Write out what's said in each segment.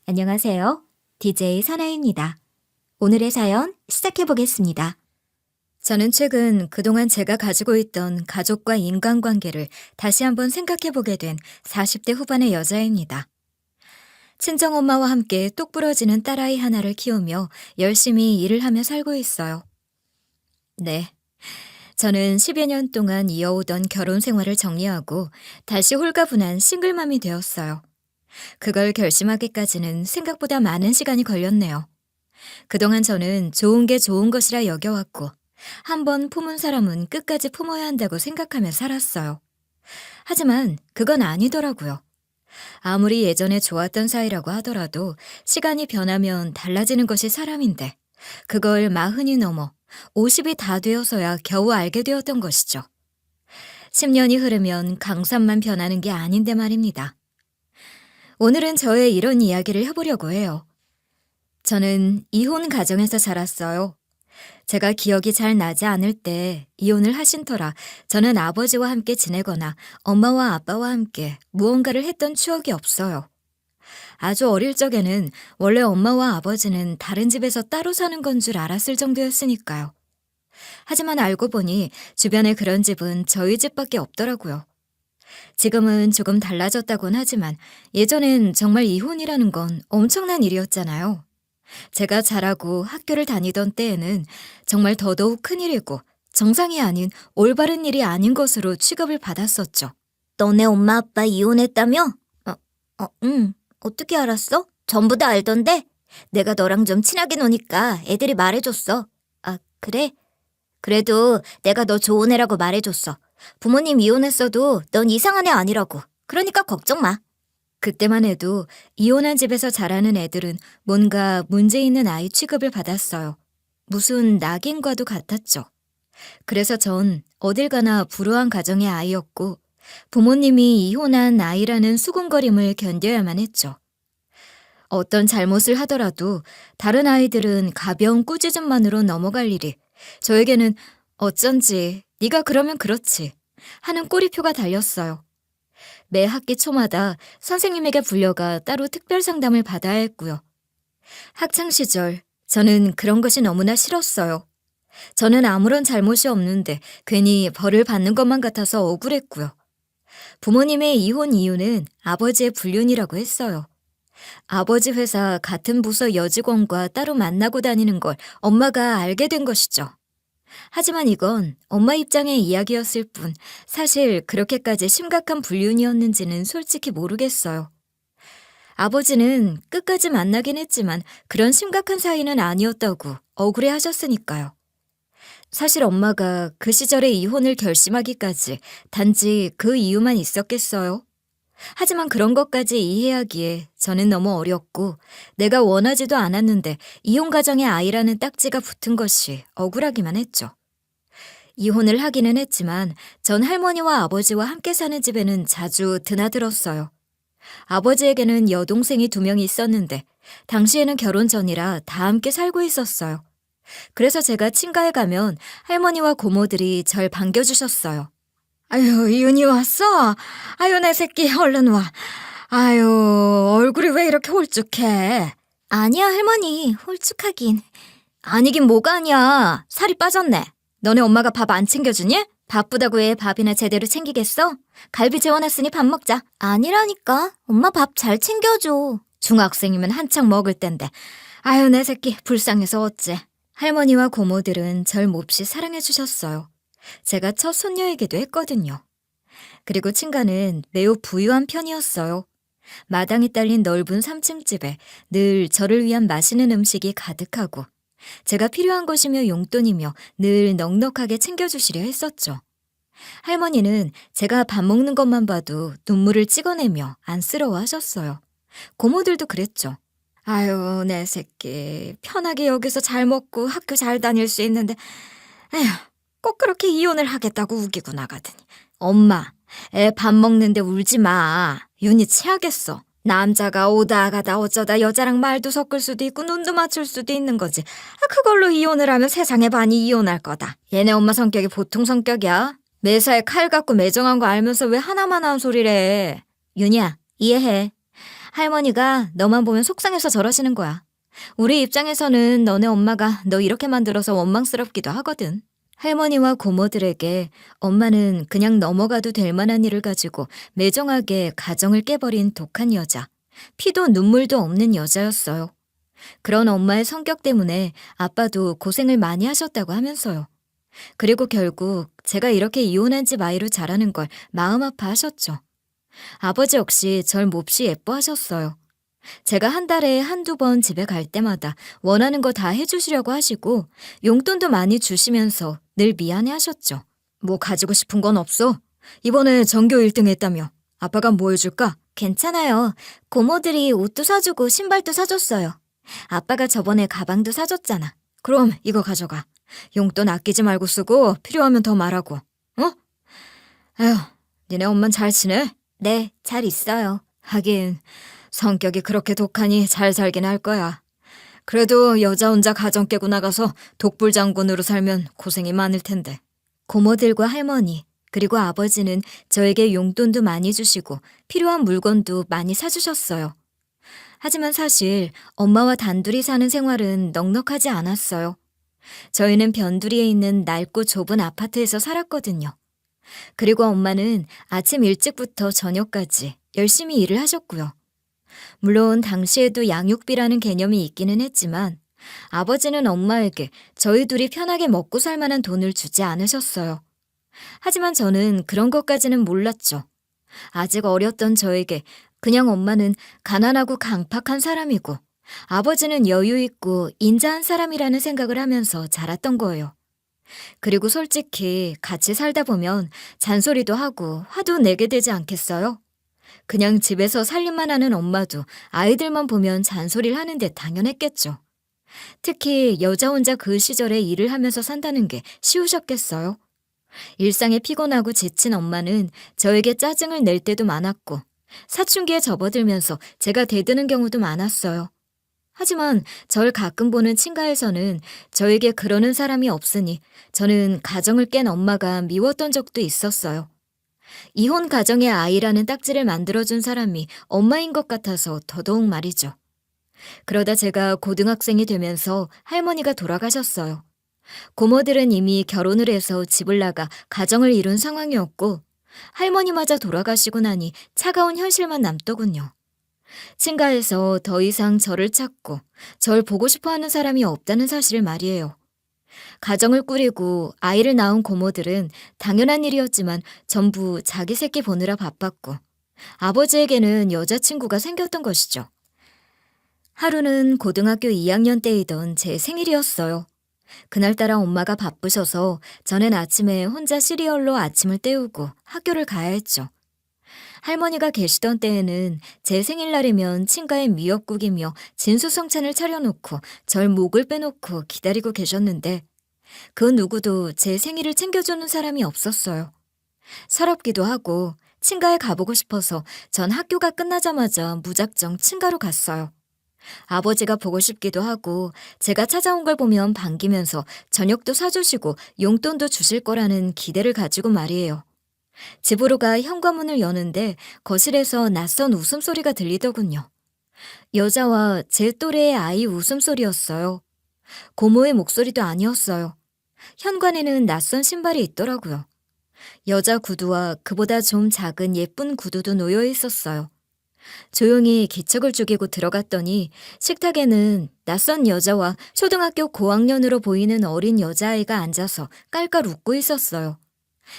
안녕하세요. DJ 선아입니다. 오늘의 사연 시작해 보겠습니다. 저는 최근 그동안 제가 가지고 있던 가족과 인간관계를 다시 한번 생각해 보게 된 40대 후반의 여자입니다. 친정엄마와 함께 똑 부러지는 딸아이 하나를 키우며 열심히 일을 하며 살고 있어요. 네. 저는 10여 년 동안 이어오던 결혼 생활을 정리하고 다시 홀가분한 싱글맘이 되었어요. 그걸 결심하기까지는 생각보다 많은 시간이 걸렸네요. 그동안 저는 좋은 게 좋은 것이라 여겨왔고, 한번 품은 사람은 끝까지 품어야 한다고 생각하며 살았어요. 하지만 그건 아니더라고요. 아무리 예전에 좋았던 사이라고 하더라도 시간이 변하면 달라지는 것이 사람인데, 그걸 40이 넘어 50이 다 되어서야 겨우 알게 되었던 것이죠. 10년이 흐르면 강산만 변하는 게 아닌데 말입니다. 오늘은 저의 이런 이야기를 해보려고 해요. 저는 이혼 가정에서 자랐어요. 제가 기억이 잘 나지 않을 때 이혼을 하신 터라 저는 아버지와 함께 지내거나 엄마와 아빠와 함께 무언가를 했던 추억이 없어요. 아주 어릴 적에는 원래 엄마와 아버지는 다른 집에서 따로 사는 건 줄 알았을 정도였으니까요. 하지만 알고 보니 주변에 그런 집은 저희 집밖에 없더라고요. 지금은 조금 달라졌다곤 하지만 예전엔 정말 이혼이라는 건 엄청난 일이었잖아요. 제가 자라고 학교를 다니던 때에는 정말 더더욱 큰일이고 정상이 아닌 올바른 일이 아닌 것으로 취급을 받았었죠. 너네 엄마 아빠 이혼했다며? 응. 어떻게 알았어? 전부 다 알던데? 내가 너랑 좀 친하게 노니까 애들이 말해줬어. 아, 그래? 그래도 내가 너 좋은 애라고 말해줬어. 부모님 이혼했어도 넌 이상한 애 아니라고. 그러니까 걱정 마. 그때만 해도 이혼한 집에서 자라는 애들은 뭔가 문제 있는 아이 취급을 받았어요. 무슨 낙인과도 같았죠. 그래서 전 어딜 가나 불우한 가정의 아이였고 부모님이 이혼한 아이라는 수군거림을 견뎌야만 했죠. 어떤 잘못을 하더라도 다른 아이들은 가벼운 꾸짖음만으로 넘어갈 일이 저에게는 어쩐지 네가 그러면 그렇지 하는 꼬리표가 달렸어요. 매 학기 초마다 선생님에게 불려가 따로 특별 상담을 받아야 했고요. 학창 시절 저는 그런 것이 너무나 싫었어요. 저는 아무런 잘못이 없는데 괜히 벌을 받는 것만 같아서 억울했고요. 부모님의 이혼 이유는 아버지의 불륜이라고 했어요. 아버지 회사 같은 부서 여직원과 따로 만나고 다니는 걸 엄마가 알게 된 것이죠. 하지만 이건 엄마 입장의 이야기였을 뿐 사실 그렇게까지 심각한 불륜이었는지는 솔직히 모르겠어요. 아버지는 끝까지 만나긴 했지만 그런 심각한 사이는 아니었다고 억울해하셨으니까요. 사실 엄마가 그 시절에 이혼을 결심하기까지 단지 그 이유만 있었겠어요? 하지만 그런 것까지 이해하기에 저는 너무 어렸고 내가 원하지도 않았는데 이혼 가정의 아이라는 딱지가 붙은 것이 억울하기만 했죠. 이혼을 하기는 했지만 전 할머니와 아버지와 함께 사는 집에는 자주 드나들었어요. 아버지에게는 여동생이 2명이 있었는데 당시에는 결혼 전이라 다 함께 살고 있었어요. 그래서 제가 친가에 가면 할머니와 고모들이 절 반겨주셨어요. 아유, 이윤이 왔어? 아유, 내 새끼, 얼른 와. 아유, 얼굴이 왜 이렇게 홀쭉해? 아니야, 할머니, 홀쭉하긴. 아니긴 뭐가 아니야. 살이 빠졌네. 너네 엄마가 밥 안 챙겨주니? 바쁘다고 해 밥이나 제대로 챙기겠어? 갈비 재워놨으니 밥 먹자. 아니라니까. 엄마 밥 잘 챙겨줘. 중학생이면 한창 먹을 땐데. 아유, 내 새끼, 불쌍해서 어째. 할머니와 고모들은 절 몹시 사랑해주셨어요. 제가 첫 손녀이기도 했거든요. 그리고 친가는 매우 부유한 편이었어요. 마당이 딸린 넓은 3층 집에 늘 저를 위한 맛있는 음식이 가득하고 제가 필요한 것이며 용돈이며 늘 넉넉하게 챙겨주시려 했었죠. 할머니는 제가 밥 먹는 것만 봐도 눈물을 찍어내며 안쓰러워하셨어요. 고모들도 그랬죠. 아유, 내 새끼, 편하게 여기서 잘 먹고 학교 잘 다닐 수 있는데 에휴, 꼭 그렇게 이혼을 하겠다고 우기고 나가더니. 엄마, 애 밥 먹는데 울지 마. 윤희 체하겠어. 남자가 오다 가다 어쩌다 여자랑 말도 섞을 수도 있고 눈도 맞출 수도 있는 거지. 그걸로 이혼을 하면 세상의 반이 이혼할 거다. 얘네 엄마 성격이 보통 성격이야. 매사에 칼 갖고 매정한 거 알면서 왜 하나만 한 소리를 해. 윤희야, 이해해. 할머니가 너만 보면 속상해서 저러시는 거야. 우리 입장에서는 너네 엄마가 너 이렇게 만들어서 원망스럽기도 하거든. 할머니와 고모들에게 엄마는 그냥 넘어가도 될 만한 일을 가지고 매정하게 가정을 깨버린 독한 여자, 피도 눈물도 없는 여자였어요. 그런 엄마의 성격 때문에 아빠도 고생을 많이 하셨다고 하면서요. 그리고 결국 제가 이렇게 이혼한 집 아이로 자라는 걸 마음 아파하셨죠. 아버지 역시 절 몹시 예뻐하셨어요. 제가 한 달에 한두 번 집에 갈 때마다 원하는 거 다 해주시려고 하시고 용돈도 많이 주시면서 늘 미안해 하셨죠. 뭐 가지고 싶은 건 없어? 이번에 전교 1등 했다며. 아빠가 뭐 해줄까? 괜찮아요. 고모들이 옷도 사주고 신발도 사줬어요. 아빠가 저번에 가방도 사줬잖아. 그럼 이거 가져가. 용돈 아끼지 말고 쓰고 필요하면 더 말하고. 어? 에휴, 니네 엄만 잘 지내? 네, 잘 있어요. 하긴 성격이 그렇게 독하니 잘 살긴 할 거야. 그래도 여자 혼자 가정 깨고 나가서 독불장군으로 살면 고생이 많을 텐데. 고모들과 할머니, 그리고 아버지는 저에게 용돈도 많이 주시고 필요한 물건도 많이 사주셨어요. 하지만 사실 엄마와 단둘이 사는 생활은 넉넉하지 않았어요. 저희는 변두리에 있는 낡고 좁은 아파트에서 살았거든요. 그리고 엄마는 아침 일찍부터 저녁까지 열심히 일을 하셨고요. 물론 당시에도 양육비라는 개념이 있기는 했지만 아버지는 엄마에게 저희 둘이 편하게 먹고 살 만한 돈을 주지 않으셨어요. 하지만 저는 그런 것까지는 몰랐죠. 아직 어렸던 저에게 그냥 엄마는 가난하고 강팍한 사람이고 아버지는 여유 있고 인자한 사람이라는 생각을 하면서 자랐던 거예요. 그리고 솔직히 같이 살다 보면 잔소리도 하고 화도 내게 되지 않겠어요? 그냥 집에서 살림만 하는 엄마도 아이들만 보면 잔소리를 하는데 당연했겠죠. 특히 여자 혼자 그 시절에 일을 하면서 산다는 게 쉬우셨겠어요? 일상에 피곤하고 지친 엄마는 저에게 짜증을 낼 때도 많았고 사춘기에 접어들면서 제가 대드는 경우도 많았어요. 하지만 절 가끔 보는 친가에서는 저에게 그러는 사람이 없으니 저는 가정을 깬 엄마가 미웠던 적도 있었어요. 이혼 가정의 아이라는 딱지를 만들어준 사람이 엄마인 것 같아서 더더욱 말이죠. 그러다 제가 고등학생이 되면서 할머니가 돌아가셨어요. 고모들은 이미 결혼을 해서 집을 나가 가정을 이룬 상황이었고 할머니마저 돌아가시고 나니 차가운 현실만 남더군요. 친가에서 더 이상 저를 찾고 절 보고 싶어하는 사람이 없다는 사실을 말이에요. 가정을 꾸리고 아이를 낳은 고모들은 당연한 일이었지만 전부 자기 새끼 보느라 바빴고 아버지에게는 여자친구가 생겼던 것이죠. 하루는 고등학교 2학년 때이던 제 생일이었어요. 그날따라 엄마가 바쁘셔서 저는 아침에 혼자 시리얼로 아침을 때우고 학교를 가야 했죠. 할머니가 계시던 때에는 제 생일날이면 친가에 미역국이며 진수성찬을 차려놓고 절 목을 빼놓고 기다리고 계셨는데 그 누구도 제 생일을 챙겨주는 사람이 없었어요. 서럽기도 하고 친가에 가보고 싶어서 전 학교가 끝나자마자 무작정 친가로 갔어요. 아버지가 보고 싶기도 하고 제가 찾아온 걸 보면 반기면서 저녁도 사주시고 용돈도 주실 거라는 기대를 가지고 말이에요. 집으로 가 현관문을 여는데 거실에서 낯선 웃음소리가 들리더군요. 여자와 제 또래의 아이 웃음소리였어요. 고모의 목소리도 아니었어요. 현관에는 낯선 신발이 있더라고요. 여자 구두와 그보다 좀 작은 예쁜 구두도 놓여 있었어요. 조용히 기척을 죽이고 들어갔더니 식탁에는 낯선 여자와 초등학교 고학년으로 보이는 어린 여자아이가 앉아서 깔깔 웃고 있었어요.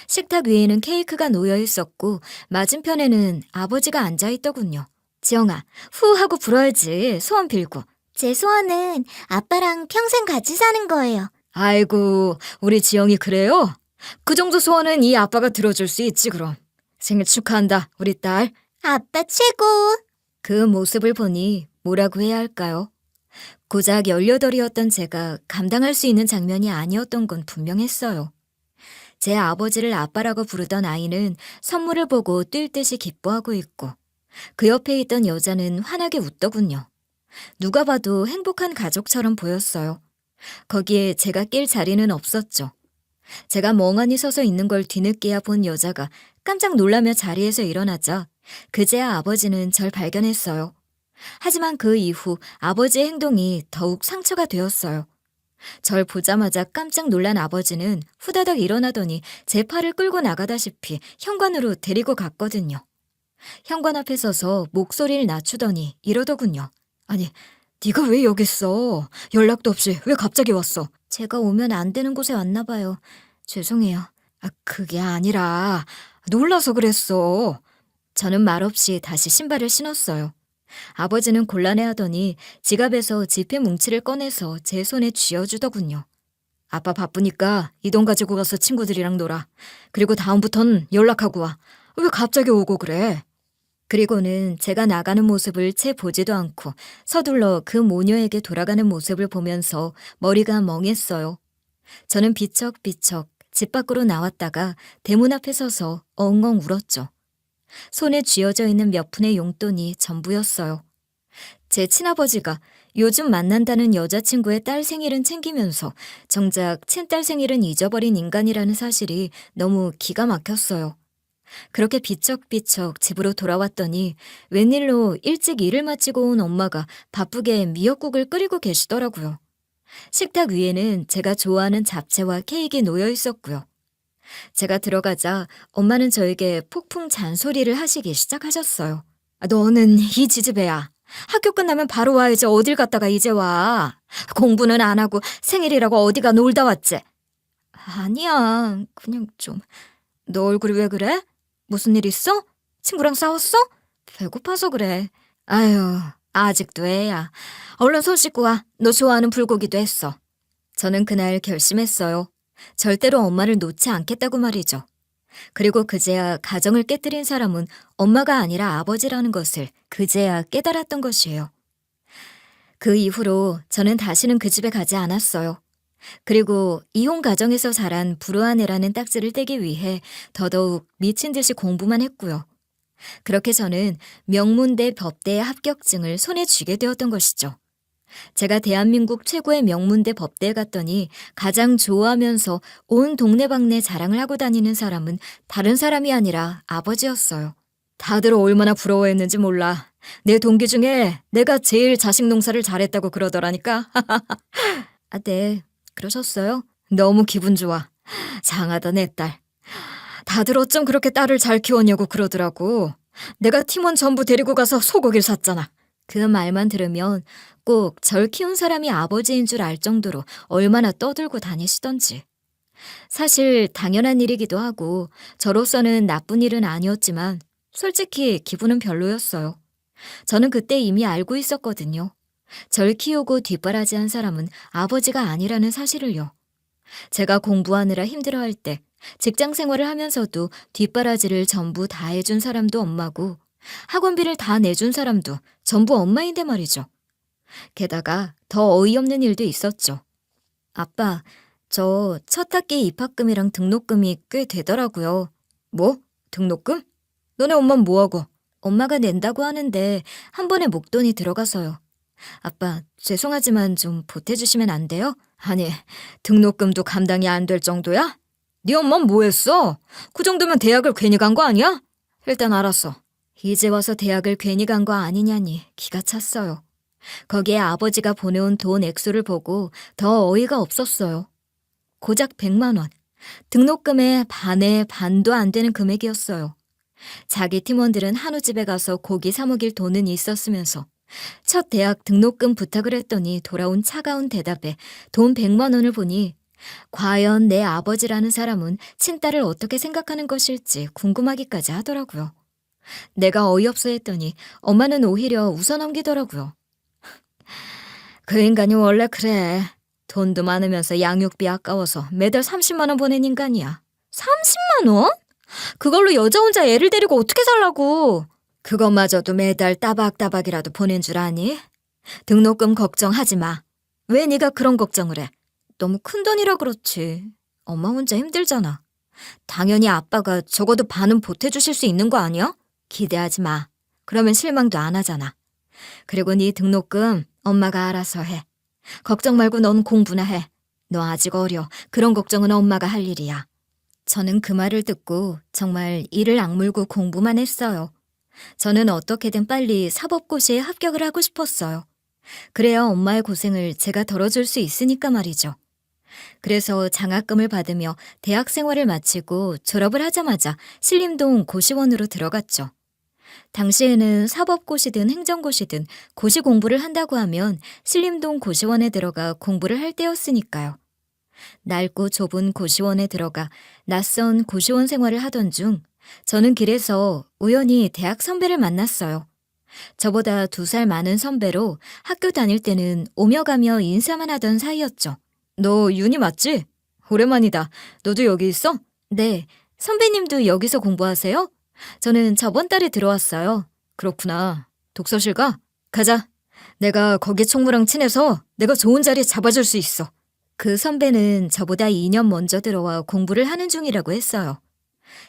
식탁 위에는 케이크가 놓여 있었고 맞은편에는 아버지가 앉아 있더군요. 지영아, 후 하고 불어야지. 소원 빌고. 제 소원은 아빠랑 평생 같이 사는 거예요. 아이고, 우리 지영이 그래요? 그 정도 소원은 이 아빠가 들어줄 수 있지 그럼. 생일 축하한다, 우리 딸. 아빠 최고! 그 모습을 보니 뭐라고 해야 할까요? 고작 18이었던 제가 감당할 수 있는 장면이 아니었던 건 분명했어요. 제 아버지를 아빠라고 부르던 아이는 선물을 보고 뛸 듯이 기뻐하고 있고 그 옆에 있던 여자는 환하게 웃더군요. 누가 봐도 행복한 가족처럼 보였어요. 거기에 제가 낄 자리는 없었죠. 제가 멍하니 서서 있는 걸 뒤늦게야 본 여자가 깜짝 놀라며 자리에서 일어나자 그제야 아버지는 절 발견했어요. 하지만 그 이후 아버지의 행동이 더욱 상처가 되었어요. 절 보자마자 깜짝 놀란 아버지는 후다닥 일어나더니 제 팔을 끌고 나가다시피 현관으로 데리고 갔거든요. 현관 앞에 서서 목소리를 낮추더니 이러더군요. 아니, 네가 왜 여기 있어? 연락도 없이 왜 갑자기 왔어? 제가 오면 안 되는 곳에 왔나 봐요. 죄송해요. 그게 아니라 놀라서 그랬어. 저는 말없이 다시 신발을 신었어요. 아버지는 곤란해하더니 지갑에서 지폐 뭉치를 꺼내서 제 손에 쥐어주더군요. 아빠 바쁘니까 이 돈 가지고 가서 친구들이랑 놀아. 그리고 다음부턴 연락하고 와. 왜 갑자기 오고 그래? 그리고는 제가 나가는 모습을 채 보지도 않고 서둘러 그 모녀에게 돌아가는 모습을 보면서 머리가 멍했어요. 저는 비척비척 집 밖으로 나왔다가 대문 앞에 서서 엉엉 울었죠. 손에 쥐어져 있는 몇 푼의 용돈이 전부였어요. 제 친아버지가 요즘 만난다는 여자친구의 딸 생일은 챙기면서 정작 친딸 생일은 잊어버린 인간이라는 사실이 너무 기가 막혔어요. 그렇게 비척비척 집으로 돌아왔더니 웬일로 일찍 일을 마치고 온 엄마가 바쁘게 미역국을 끓이고 계시더라고요. 식탁 위에는 제가 좋아하는 잡채와 케이크가 놓여 있었고요. 제가 들어가자 엄마는 저에게 폭풍 잔소리를 하시기 시작하셨어요. 너는 이 지지배야. 학교 끝나면 바로 와야지 어딜 갔다가 이제 와. 공부는 안 하고 생일이라고 어디가 놀다 왔지? 아니야, 그냥 좀. 너 얼굴이 왜 그래? 무슨 일 있어? 친구랑 싸웠어? 배고파서 그래. 아유, 아직도 애야. 얼른 손 씻고 와. 너 좋아하는 불고기도 했어. 저는 그날 결심했어요. 절대로 엄마를 놓지 않겠다고 말이죠. 그리고 그제야 가정을 깨뜨린 사람은 엄마가 아니라 아버지라는 것을 그제야 깨달았던 것이에요. 그 이후로 저는 다시는 그 집에 가지 않았어요. 그리고 이혼 가정에서 자란 불우한 애라는 딱지를 떼기 위해 더더욱 미친 듯이 공부만 했고요. 그렇게 저는 명문대 법대의 합격증을 손에 쥐게 되었던 것이죠. 제가 대한민국 최고의 명문대 법대에 갔더니 가장 좋아하면서 온 동네방네 자랑을 하고 다니는 사람은 다른 사람이 아니라 아버지였어요. 다들 얼마나 부러워했는지 몰라. 내 동기 중에 내가 제일 자식 농사를 잘했다고 그러더라니까. 네, 그러셨어요? 너무 기분 좋아. 장하다 내 딸. 다들 어쩜 그렇게 딸을 잘 키웠냐고 그러더라고. 내가 팀원 전부 데리고 가서 소고기를 샀잖아. 그 말만 들으면 꼭 절 키운 사람이 아버지인 줄 알 정도로 얼마나 떠들고 다니시던지. 사실 당연한 일이기도 하고 저로서는 나쁜 일은 아니었지만 솔직히 기분은 별로였어요. 저는 그때 이미 알고 있었거든요. 절 키우고 뒷바라지한 사람은 아버지가 아니라는 사실을요. 제가 공부하느라 힘들어할 때 직장 생활을 하면서도 뒷바라지를 전부 다 해준 사람도 엄마고 학원비를 다 내준 사람도 전부 엄마인데 말이죠. 게다가 더 어이없는 일도 있었죠. 아빠, 저 첫 학기 입학금이랑 등록금이 꽤 되더라고요. 뭐? 등록금? 너네 엄마는 뭐하고? 엄마가 낸다고 하는데 한 번에 목돈이 들어가서요. 아빠, 죄송하지만 좀 보태주시면 안 돼요? 아니, 등록금도 감당이 안 될 정도야? 네 엄마는 뭐 했어? 그 정도면 대학을 괜히 간 거 아니야? 일단 알았어. 이제 와서 대학을 괜히 간 거 아니냐니 기가 찼어요. 거기에 아버지가 보내온 돈 액수를 보고 더 어이가 없었어요. 고작 100만 원. 등록금의 반의 반도 안 되는 금액이었어요. 자기 팀원들은 한우집에 가서 고기 사 먹일 돈은 있었으면서 첫 대학 등록금 부탁을 했더니 돌아온 차가운 대답에 돈 100만 원을 보니 과연 내 아버지라는 사람은 친딸을 어떻게 생각하는 것일지 궁금하기까지 하더라고요. 내가 어이없어 했더니 엄마는 오히려 웃어넘기더라고요. 그 인간이 원래 그래. 돈도 많으면서 양육비 아까워서 매달 30만 원 보낸 인간이야. 30만 원? 그걸로 여자 혼자 애를 데리고 어떻게 살라고. 그것마저도 매달 따박따박이라도 보낸 줄 아니? 등록금 걱정하지 마. 왜 네가 그런 걱정을 해? 너무 큰 돈이라 그렇지. 엄마 혼자 힘들잖아. 당연히 아빠가 적어도 반은 보태주실 수 있는 거 아니야? 기대하지 마. 그러면 실망도 안 하잖아. 그리고 네 등록금 엄마가 알아서 해. 걱정 말고 넌 공부나 해. 너 아직 어려. 그런 걱정은 엄마가 할 일이야. 저는 그 말을 듣고 정말 이를 악물고 공부만 했어요. 저는 어떻게든 빨리 사법고시에 합격을 하고 싶었어요. 그래야 엄마의 고생을 제가 덜어줄 수 있으니까 말이죠. 그래서 장학금을 받으며 대학 생활을 마치고 졸업을 하자마자 신림동 고시원으로 들어갔죠. 당시에는 사법고시든 행정고시든 고시 공부를 한다고 하면 신림동 고시원에 들어가 공부를 할 때였으니까요. 낡고 좁은 고시원에 들어가 낯선 고시원 생활을 하던 중 저는 길에서 우연히 대학 선배를 만났어요. 저보다 2살 많은 선배로 학교 다닐 때는 오며 가며 인사만 하던 사이였죠. 너 윤희 맞지? 오랜만이다. 너도 여기 있어? 네. 선배님도 여기서 공부하세요? 저는 저번 달에 들어왔어요. 그렇구나. 독서실 가? 가자. 내가 거기 총무랑 친해서 내가 좋은 자리 잡아줄 수 있어. 그 선배는 저보다 2년 먼저 들어와 공부를 하는 중이라고 했어요.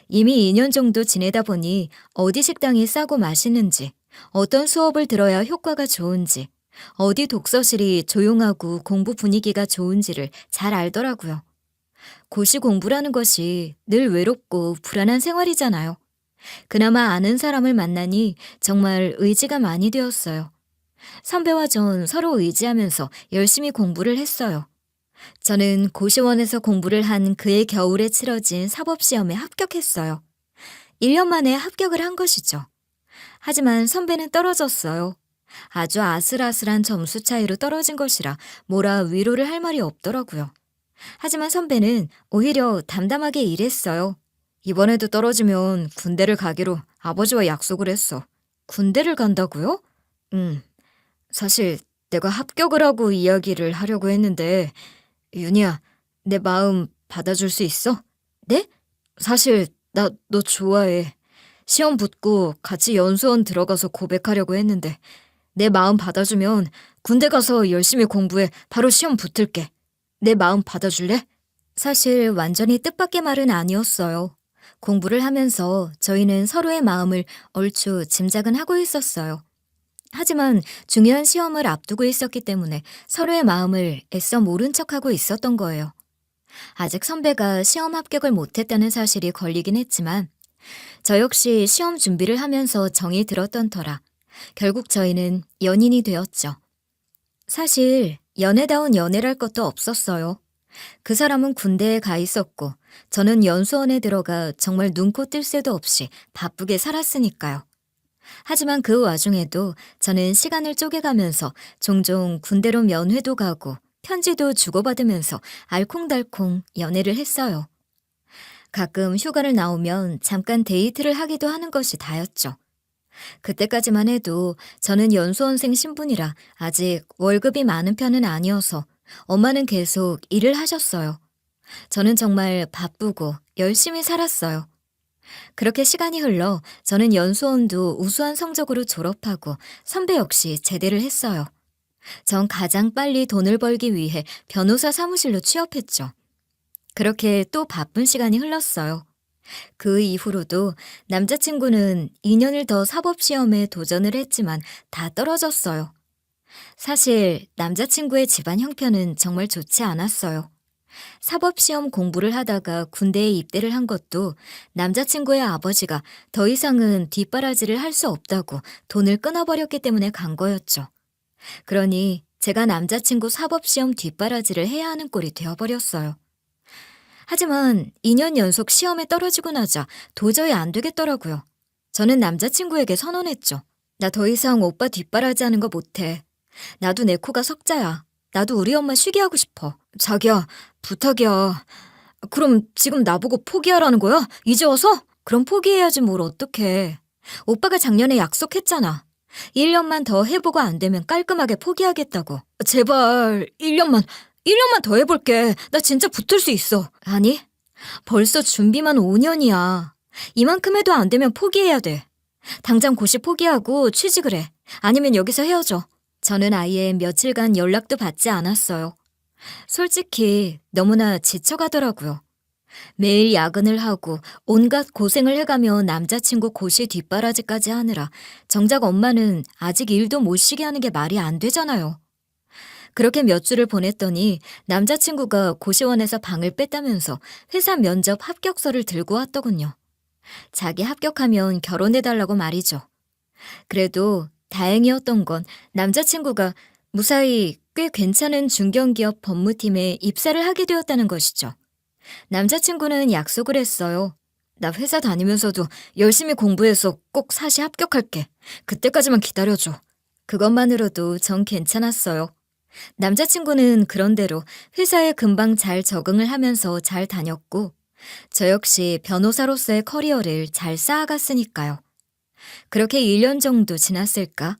이미 2년 정도 지내다 보니 어디 식당이 싸고 맛있는지, 어떤 수업을 들어야 효과가 좋은지, 어디 독서실이 조용하고 공부 분위기가 좋은지를 잘 알더라고요. 고시 공부라는 것이 늘 외롭고 불안한 생활이잖아요. 그나마 아는 사람을 만나니 정말 의지가 많이 되었어요. 선배와 전 서로 의지하면서 열심히 공부를 했어요. 저는 고시원에서 공부를 한 그해 겨울에 치러진 사법시험에 합격했어요. 1년 만에 합격을 한 것이죠. 하지만 선배는 떨어졌어요. 아주 아슬아슬한 점수 차이로 떨어진 것이라 뭐라 위로를 할 말이 없더라고요. 하지만 선배는 오히려 담담하게 일했어요. 이번에도 떨어지면 군대를 가기로 아버지와 약속을 했어. 군대를 간다고요? 사실 내가 합격을 하고 이야기를 하려고 했는데 윤희야, 내 마음 받아줄 수 있어? 네? 사실 나 너 좋아해. 시험 붙고 같이 연수원 들어가서 고백하려고 했는데 내 마음 받아주면 군대 가서 열심히 공부해 바로 시험 붙을게. 내 마음 받아줄래? 사실 완전히 뜻밖의 말은 아니었어요. 공부를 하면서 저희는 서로의 마음을 얼추 짐작은 하고 있었어요. 하지만 중요한 시험을 앞두고 있었기 때문에 서로의 마음을 애써 모른 척하고 있었던 거예요. 아직 선배가 시험 합격을 못했다는 사실이 걸리긴 했지만 저 역시 시험 준비를 하면서 정이 들었던 터라 결국 저희는 연인이 되었죠. 사실 연애다운 연애랄 것도 없었어요. 그 사람은 군대에 가 있었고 저는 연수원에 들어가 정말 눈코 뜰 새도 없이 바쁘게 살았으니까요. 하지만 그 와중에도 저는 시간을 쪼개가면서 종종 군대로 면회도 가고 편지도 주고받으면서 알콩달콩 연애를 했어요. 가끔 휴가를 나오면 잠깐 데이트를 하기도 하는 것이 다였죠. 그때까지만 해도 저는 연수원생 신분이라 아직 월급이 많은 편은 아니어서 엄마는 계속 일을 하셨어요. 저는 정말 바쁘고 열심히 살았어요. 그렇게 시간이 흘러 저는 연수원도 우수한 성적으로 졸업하고 선배 역시 제대를 했어요. 전 가장 빨리 돈을 벌기 위해 변호사 사무실로 취업했죠. 그렇게 또 바쁜 시간이 흘렀어요. 그 이후로도 남자친구는 2년을 더 사법시험에 도전을 했지만 다 떨어졌어요. 사실 남자친구의 집안 형편은 정말 좋지 않았어요. 사법시험 공부를 하다가 군대에 입대를 한 것도 남자친구의 아버지가 더 이상은 뒷바라지를 할 수 없다고 돈을 끊어버렸기 때문에 간 거였죠. 그러니 제가 남자친구 사법시험 뒷바라지를 해야 하는 꼴이 되어버렸어요. 하지만 2년 연속 시험에 떨어지고 나자 도저히 안 되겠더라고요. 저는 남자친구에게 선언했죠. 나 더 이상 오빠 뒷바라지 하는 거 못해. 나도 내 코가 석자야. 나도 우리 엄마 쉬게 하고 싶어. 자기야, 부탁이야. 그럼 지금 나보고 포기하라는 거야? 이제 와서? 그럼 포기해야지 뭘 어떡해. 오빠가 작년에 약속했잖아. 1년만 더 해보고 안 되면 깔끔하게 포기하겠다고. 제발 1년만 더 해볼게. 나 진짜 붙을 수 있어. 아니, 벌써 준비만 5년이야. 이만큼 해도 안 되면 포기해야 돼. 당장 고시 포기하고 취직을 해. 아니면 여기서 헤어져. 저는 아예 며칠간 연락도 받지 않았어요. 솔직히 너무나 지쳐가더라고요. 매일 야근을 하고 온갖 고생을 해가며 남자친구 고시 뒷바라지까지 하느라 정작 엄마는 아직 일도 못 쉬게 하는 게 말이 안 되잖아요. 그렇게 몇 주를 보냈더니 남자친구가 고시원에서 방을 뺐다면서 회사 면접 합격서를 들고 왔더군요. 자기 합격하면 결혼해달라고 말이죠. 그래도 다행이었던 건 남자친구가 무사히 꽤 괜찮은 중견기업 법무팀에 입사를 하게 되었다는 것이죠. 남자친구는 약속을 했어요. 나 회사 다니면서도 열심히 공부해서 꼭 사시 합격할게. 그때까지만 기다려줘. 그것만으로도 전 괜찮았어요. 남자친구는 그런대로 회사에 금방 잘 적응을 하면서 잘 다녔고, 저 역시 변호사로서의 커리어를 잘 쌓아갔으니까요. 그렇게 1년 정도 지났을까?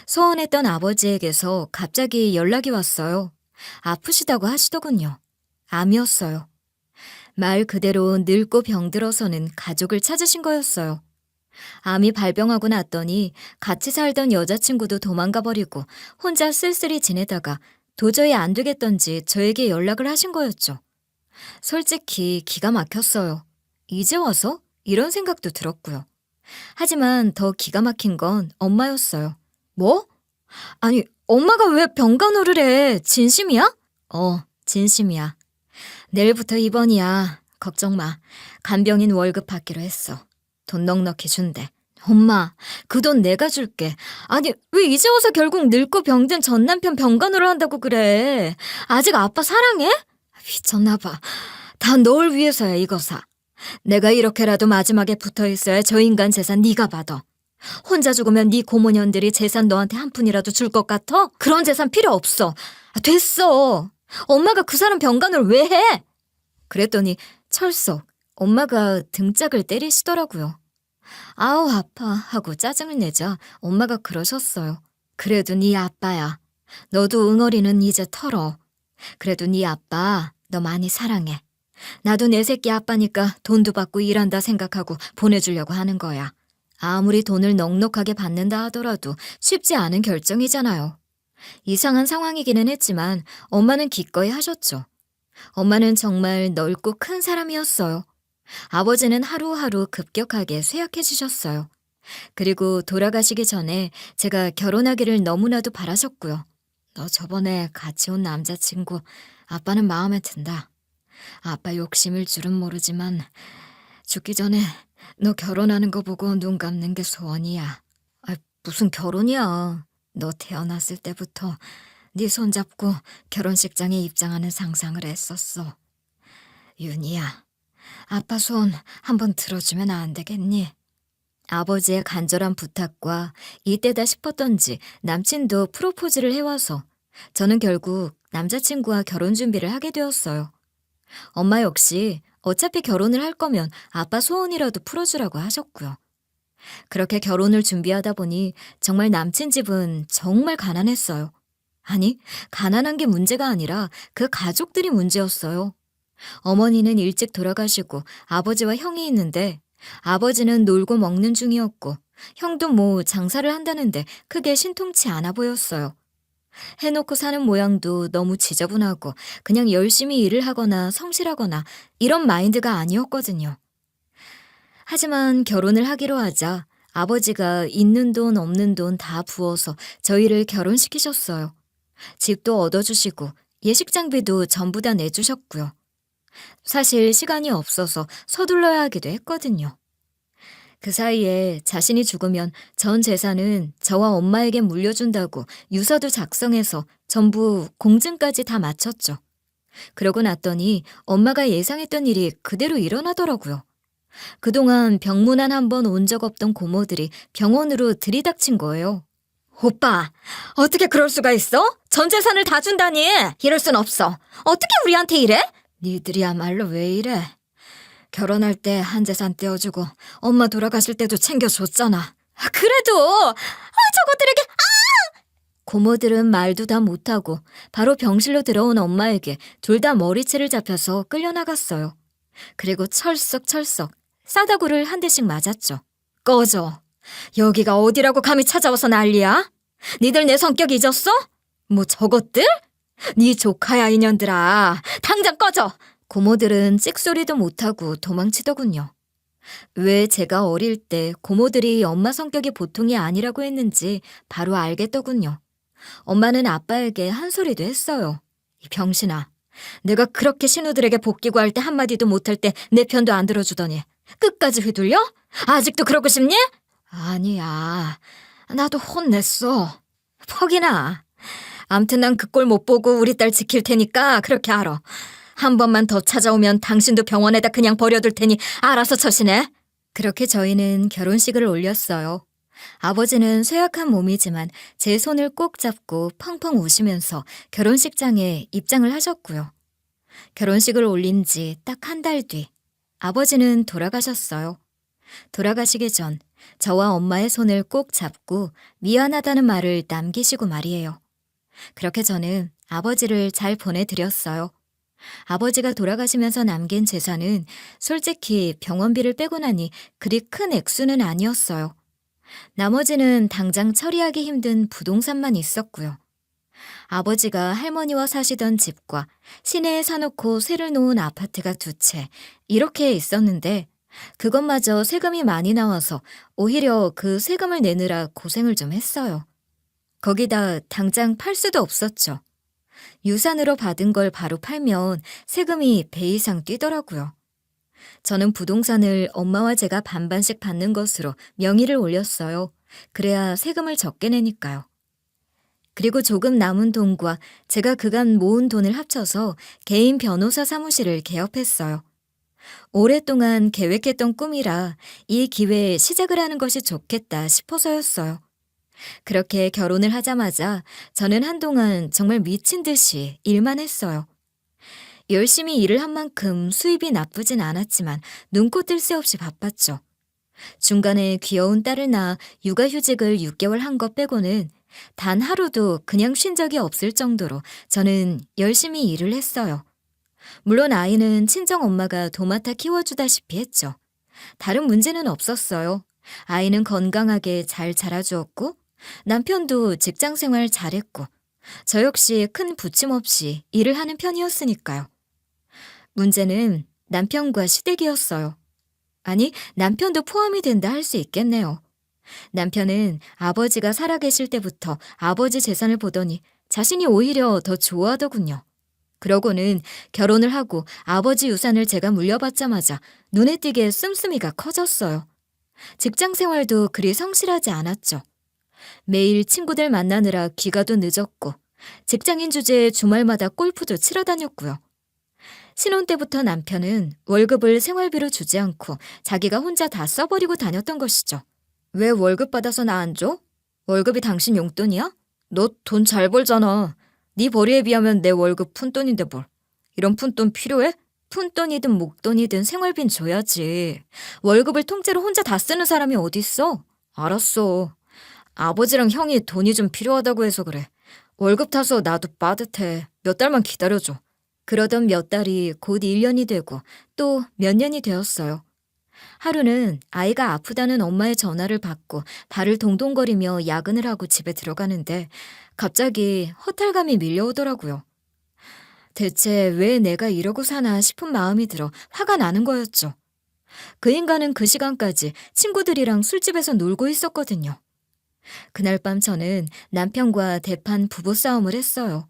소원했던 아버지에게서 갑자기 연락이 왔어요. 아프시다고 하시더군요. 암이었어요. 말 그대로 늙고 병들어서는 가족을 찾으신 거였어요. 암이 발병하고 났더니 같이 살던 여자친구도 도망가 버리고 혼자 쓸쓸히 지내다가 도저히 안 되겠던지 저에게 연락을 하신 거였죠. 솔직히 기가 막혔어요. 이제 와서? 이런 생각도 들었고요. 하지만 더 기가 막힌 건 엄마였어요. 뭐? 아니, 엄마가 왜 병간호를 해? 진심이야? 진심이야. 내일부터 입원이야. 걱정 마. 간병인 월급 받기로 했어. 돈 넉넉히 준대. 엄마, 그 돈 내가 줄게. 아니, 왜 이제 와서 결국 늙고 병든 전 남편 병간호를 한다고 그래? 아직 아빠 사랑해? 미쳤나 봐. 다 널 위해서야, 이거사. 내가 이렇게라도 마지막에 붙어있어야 저 인간 재산 네가 받아. 혼자 죽으면 네 고모년들이 재산 너한테 한 푼이라도 줄 것 같아? 그런 재산 필요 없어. 됐어. 엄마가 그 사람 병간호를 왜 해? 그랬더니 철석 엄마가 등짝을 때리시더라고요. 아우 아파 하고 짜증을 내자 엄마가 그러셨어요. 그래도 네 아빠야. 너도 응어리는 이제 털어. 그래도 네 아빠 너 많이 사랑해. 나도 내 새끼 아빠니까 돈도 받고 일한다 생각하고 보내주려고 하는 거야. 아무리 돈을 넉넉하게 받는다 하더라도 쉽지 않은 결정이잖아요. 이상한 상황이기는 했지만 엄마는 기꺼이 하셨죠. 엄마는 정말 넓고 큰 사람이었어요. 아버지는 하루하루 급격하게 쇠약해지셨어요. 그리고 돌아가시기 전에 제가 결혼하기를 너무나도 바라셨고요. 너 저번에 같이 온 남자친구 아빠는 마음에 든다. 아빠 욕심일 줄은 모르지만 죽기 전에 너 결혼하는 거 보고 눈 감는 게 소원이야. 무슨 결혼이야. 너 태어났을 때부터 네 손잡고 결혼식장에 입장하는 상상을 했었어. 윤희야, 아빠 손 한번 들어주면 안 되겠니? 아버지의 간절한 부탁과 이때다 싶었던지 남친도 프로포즈를 해와서 저는 결국 남자친구와 결혼 준비를 하게 되었어요. 엄마 역시 어차피 결혼을 할 거면 아빠 소원이라도 풀어주라고 하셨고요. 그렇게 결혼을 준비하다 보니 정말 남친 집은 정말 가난했어요. 아니, 가난한 게 문제가 아니라 그 가족들이 문제였어요. 어머니는 일찍 돌아가시고 아버지와 형이 있는데 아버지는 놀고 먹는 중이었고 형도 뭐 장사를 한다는데 크게 신통치 않아 보였어요. 해놓고 사는 모양도 너무 지저분하고 그냥 열심히 일을 하거나 성실하거나 이런 마인드가 아니었거든요. 하지만 결혼을 하기로 하자 아버지가 있는 돈 없는 돈 다 부어서 저희를 결혼시키셨어요. 집도 얻어주시고 예식 장비도 전부 다 내주셨고요. 사실 시간이 없어서 서둘러야 하기도 했거든요. 그 사이에 자신이 죽으면 전 재산은 저와 엄마에게 물려준다고 유서도 작성해서 전부 공증까지 다 마쳤죠. 그러고 났더니 엄마가 예상했던 일이 그대로 일어나더라고요. 그동안 병문안 한 번 온 적 없던 고모들이 병원으로 들이닥친 거예요. 오빠, 어떻게 그럴 수가 있어? 전 재산을 다 준다니! 이럴 순 없어. 어떻게 우리한테 이래? 니들이야말로 왜 이래? 결혼할 때 한 재산 떼어주고 엄마 돌아가실 때도 챙겨줬잖아. 그래도 저것들에게 고모들은 말도 다 못하고 바로 병실로 들어온 엄마에게 둘 다 머리채를 잡혀서 끌려나갔어요. 그리고 철썩철썩 싸다구를 한 대씩 맞았죠. 꺼져. 여기가 어디라고 감히 찾아와서 난리야? 니들 내 성격 잊었어? 뭐 저것들? 네 조카야 이년들아. 당장 꺼져. 고모들은 찍소리도 못하고 도망치더군요. 왜 제가 어릴 때 고모들이 엄마 성격이 보통이 아니라고 했는지 바로 알겠더군요. 엄마는 아빠에게 한 소리도 했어요. 이 병신아, 내가 그렇게 신우들에게 복귀 구할 때 한마디도 못할 때 내 편도 안 들어주더니 끝까지 휘둘려? 아직도 그러고 싶니? 아니야. 나도 혼냈어. 퍽이나. 암튼 난 그 꼴 못 보고 우리 딸 지킬 테니까 그렇게 알아. 한 번만 더 찾아오면 당신도 병원에다 그냥 버려둘 테니 알아서 처신해. 그렇게 저희는 결혼식을 올렸어요. 아버지는 쇠약한 몸이지만 제 손을 꼭 잡고 펑펑 우시면서 결혼식장에 입장을 하셨고요. 결혼식을 올린 지 딱 한 달 뒤, 아버지는 돌아가셨어요. 돌아가시기 전 저와 엄마의 손을 꼭 잡고 미안하다는 말을 남기시고 말이에요. 그렇게 저는 아버지를 잘 보내드렸어요. 아버지가 돌아가시면서 남긴 재산은 솔직히 병원비를 빼고 나니 그리 큰 액수는 아니었어요. 나머지는 당장 처리하기 힘든 부동산만 있었고요. 아버지가 할머니와 사시던 집과 시내에 사놓고 새를 놓은 아파트가 두 채, 이렇게 있었는데 그것마저 세금이 많이 나와서 오히려 그 세금을 내느라 고생을 좀 했어요. 거기다 당장 팔 수도 없었죠. 유산으로 받은 걸 바로 팔면 세금이 배 이상 뛰더라고요. 저는 부동산을 엄마와 제가 반반씩 받는 것으로 명의를 올렸어요. 그래야 세금을 적게 내니까요. 그리고 조금 남은 돈과 제가 그간 모은 돈을 합쳐서 개인 변호사 사무실을 개업했어요. 오랫동안 계획했던 꿈이라 이 기회에 시작을 하는 것이 좋겠다 싶어서였어요. 그렇게 결혼을 하자마자 저는 한동안 정말 미친 듯이 일만 했어요. 열심히 일을 한 만큼 수입이 나쁘진 않았지만 눈코 뜰 새 없이 바빴죠. 중간에 귀여운 딸을 낳아 육아휴직을 6개월 한 것 빼고는 단 하루도 그냥 쉰 적이 없을 정도로 저는 열심히 일을 했어요. 물론 아이는 친정엄마가 도맡아 키워주다시피 했죠. 다른 문제는 없었어요. 아이는 건강하게 잘 자라주었고 남편도 직장생활 잘했고 저 역시 큰 부침 없이 일을 하는 편이었으니까요. 문제는 남편과 시댁이었어요. 아니, 남편도 포함이 된다 할 수 있겠네요. 남편은 아버지가 살아계실 때부터 아버지 재산을 보더니 자신이 오히려 더 좋아하더군요. 그러고는 결혼을 하고 아버지 유산을 제가 물려받자마자 눈에 띄게 씀씀이가 커졌어요. 직장 생활도 그리 성실하지 않았죠. 매일 친구들 만나느라 귀가도 늦었고 직장인 주제에 주말마다 골프도 치러 다녔고요. 신혼 때부터 남편은 월급을 생활비로 주지 않고 자기가 혼자 다 써버리고 다녔던 것이죠. 왜 월급 받아서 나 안 줘? 월급이 당신 용돈이야? 너 돈 잘 벌잖아. 네 벌이에 비하면 내 월급 푼돈인데 뭘. 이런 푼돈 필요해? 푼돈이든 목돈이든 생활비는 줘야지. 월급을 통째로 혼자 다 쓰는 사람이 어딨어? 알았어. 아버지랑 형이 돈이 좀 필요하다고 해서 그래. 월급 타서 나도 빠듯해. 몇 달만 기다려줘. 그러던 몇 달이 곧 1년이 되고 또 몇 년이 되었어요. 하루는 아이가 아프다는 엄마의 전화를 받고 발을 동동거리며 야근을 하고 집에 들어가는데 갑자기 허탈감이 밀려오더라고요. 대체 왜 내가 이러고 사나 싶은 마음이 들어 화가 나는 거였죠. 그 인간은 그 시간까지 친구들이랑 술집에서 놀고 있었거든요. 그날 밤 저는 남편과 대판 부부싸움을 했어요.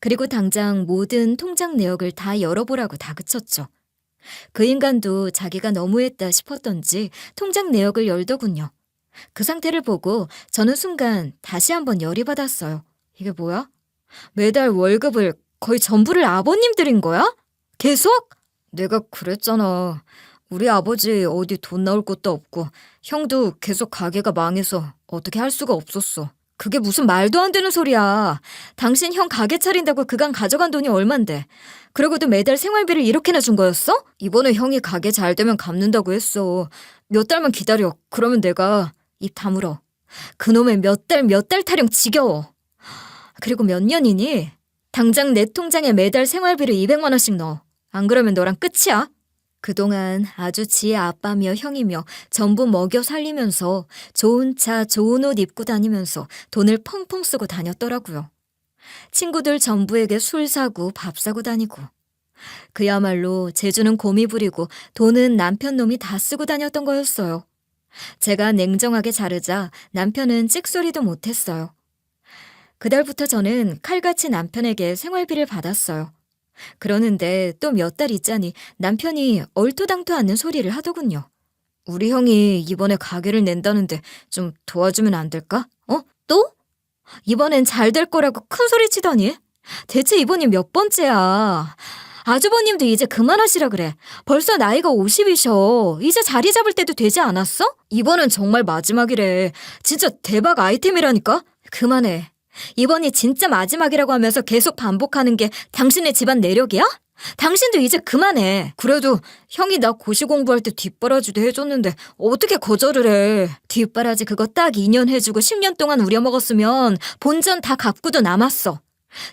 그리고 당장 모든 통장 내역을 다 열어보라고 다그쳤죠. 그 인간도 자기가 너무했다 싶었던지 통장 내역을 열더군요. 그 상태를 보고 저는 순간 다시 한번 열이 받았어요. 이게 뭐야? 매달 월급을 거의 전부를 아버님 드린 거야? 계속? 내가 그랬잖아. 우리 아버지 어디 돈 나올 곳도 없고 형도 계속 가게가 망해서 어떻게 할 수가 없었어. 그게 무슨 말도 안 되는 소리야. 당신 형 가게 차린다고 그간 가져간 돈이 얼만데. 그러고도 매달 생활비를 이렇게나 준 거였어? 이번에 형이 가게 잘 되면 갚는다고 했어. 몇 달만 기다려. 그러면 내가 입 다물어. 그놈의 몇 달 타령 지겨워. 그리고 몇 년이니? 당장 내 통장에 매달 생활비를 200만 원씩 넣어. 안 그러면 너랑 끝이야. 그동안 아주 지의 아빠며 형이며 전부 먹여 살리면서 좋은 차, 좋은 옷 입고 다니면서 돈을 펑펑 쓰고 다녔더라고요. 친구들 전부에게 술 사고 밥 사고 다니고. 그야말로 재주는 곰이 부리고 돈은 남편 놈이 다 쓰고 다녔던 거였어요. 제가 냉정하게 자르자 남편은 찍소리도 못했어요. 그달부터 저는 칼같이 남편에게 생활비를 받았어요. 그러는데 또 몇 달 있자니 남편이 얼토당토 않는 소리를 하더군요. 우리 형이 이번에 가게를 낸다는데 좀 도와주면 안 될까? 또? 이번엔 잘 될 거라고 큰 소리 치더니? 대체 이번이 몇 번째야? 아주버님도 이제 그만하시라 그래. 벌써 나이가 50이셔. 이제 자리 잡을 때도 되지 않았어? 이번은 정말 마지막이래. 진짜 대박 아이템이라니까? 그만해. 이번이 진짜 마지막이라고 하면서 계속 반복하는 게 당신의 집안 내력이야? 당신도 이제 그만해. 그래도 형이 나 고시 공부할 때 뒷바라지도 해줬는데 어떻게 거절을 해. 뒷바라지 그거 딱 2년 해주고 10년 동안 우려먹었으면 본전 다 갚고도 남았어.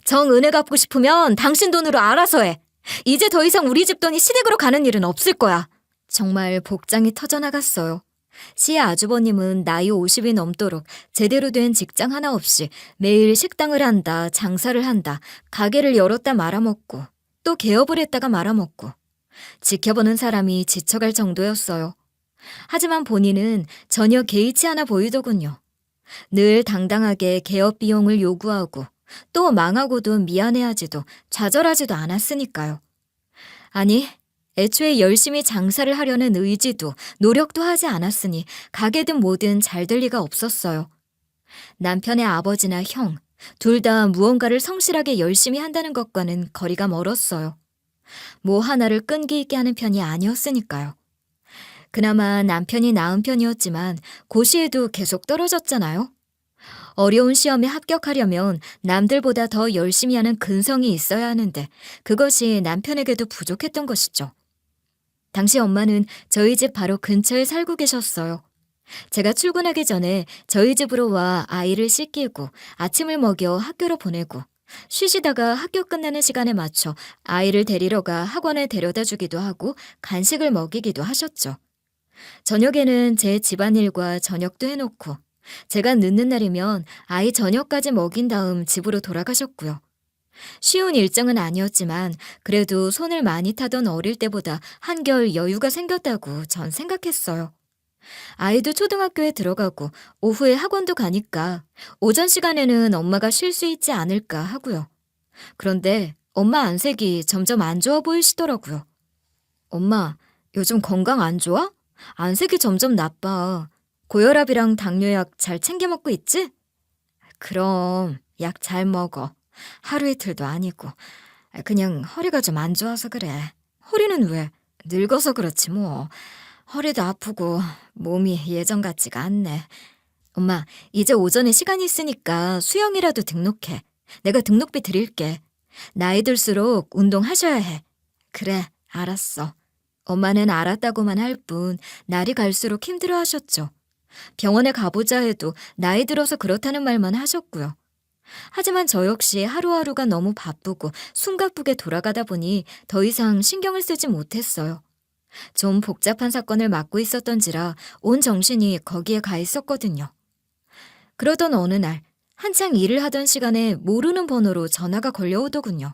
정은혜 갚고 싶으면 당신 돈으로 알아서 해. 이제 더 이상 우리 집 돈이 시댁으로 가는 일은 없을 거야. 정말 복장이 터져나갔어요. 시의 아주버님은 나이 50이 넘도록 제대로 된 직장 하나 없이 매일 식당을 한다, 장사를 한다, 가게를 열었다 말아먹고 또 개업을 했다가 말아먹고 지켜보는 사람이 지쳐갈 정도였어요. 하지만 본인은 전혀 개의치 않아 보이더군요. 늘 당당하게 개업 비용을 요구하고 또 망하고도 미안해하지도 좌절하지도 않았으니까요. 아니, 애초에 열심히 장사를 하려는 의지도 노력도 하지 않았으니 가게든 뭐든 잘 될 리가 없었어요. 남편의 아버지나 형, 둘 다 무언가를 성실하게 열심히 한다는 것과는 거리가 멀었어요. 뭐 하나를 끈기 있게 하는 편이 아니었으니까요. 그나마 남편이 나은 편이었지만 고시에도 계속 떨어졌잖아요. 어려운 시험에 합격하려면 남들보다 더 열심히 하는 근성이 있어야 하는데 그것이 남편에게도 부족했던 것이죠. 당시 엄마는 저희 집 바로 근처에 살고 계셨어요. 제가 출근하기 전에 저희 집으로 와 아이를 씻기고 아침을 먹여 학교로 보내고 쉬시다가 학교 끝나는 시간에 맞춰 아이를 데리러 가 학원에 데려다 주기도 하고 간식을 먹이기도 하셨죠. 저녁에는 제 집안일과 저녁도 해놓고 제가 늦는 날이면 아이 저녁까지 먹인 다음 집으로 돌아가셨고요. 쉬운 일정은 아니었지만 그래도 손을 많이 타던 어릴 때보다 한결 여유가 생겼다고 전 생각했어요. 아이도 초등학교에 들어가고 오후에 학원도 가니까 오전 시간에는 엄마가 쉴 수 있지 않을까 하고요. 그런데 엄마 안색이 점점 안 좋아 보이시더라고요. 엄마, 요즘 건강 안 좋아? 안색이 점점 나빠. 고혈압이랑 당뇨약 잘 챙겨 먹고 있지? 그럼 약 잘 먹어. 하루 이틀도 아니고. 그냥 허리가 좀 안 좋아서 그래. 허리는 왜? 늙어서 그렇지 뭐. 허리도 아프고 몸이 예전 같지가 않네. 엄마, 이제 오전에 시간 있으니까 수영이라도 등록해. 내가 등록비 드릴게. 나이 들수록 운동하셔야 해. 그래, 알았어. 엄마는 알았다고만 할 뿐 날이 갈수록 힘들어하셨죠. 병원에 가보자 해도 나이 들어서 그렇다는 말만 하셨고요. 하지만 저 역시 하루하루가 너무 바쁘고 숨가쁘게 돌아가다 보니 더 이상 신경을 쓰지 못했어요. 좀 복잡한 사건을 맡고 있었던지라 온 정신이 거기에 가 있었거든요. 그러던 어느 날 한창 일을 하던 시간에 모르는 번호로 전화가 걸려오더군요.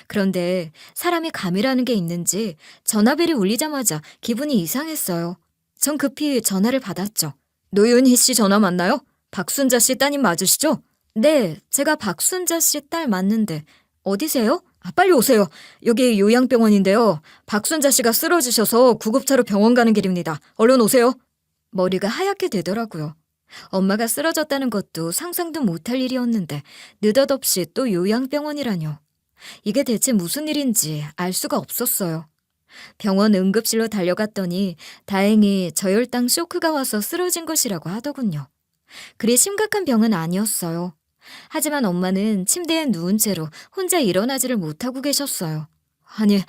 그런데 사람이 감이라는 게 있는지 전화벨이 울리자마자 기분이 이상했어요. 전 급히 전화를 받았죠. 노윤희 씨 전화 맞나요? 박순자 씨 따님 맞으시죠? 네, 제가 박순자 씨 딸 맞는데 어디세요? 빨리 오세요. 여기 요양병원인데요. 박순자 씨가 쓰러지셔서 구급차로 병원 가는 길입니다. 얼른 오세요. 머리가 하얗게 되더라고요. 엄마가 쓰러졌다는 것도 상상도 못할 일이었는데 느닷없이 또 요양병원이라뇨. 이게 대체 무슨 일인지 알 수가 없었어요. 병원 응급실로 달려갔더니 다행히 저혈당 쇼크가 와서 쓰러진 것이라고 하더군요. 그리 심각한 병은 아니었어요. 하지만 엄마는 침대에 누운 채로 혼자 일어나지를 못하고 계셨어요. 아니,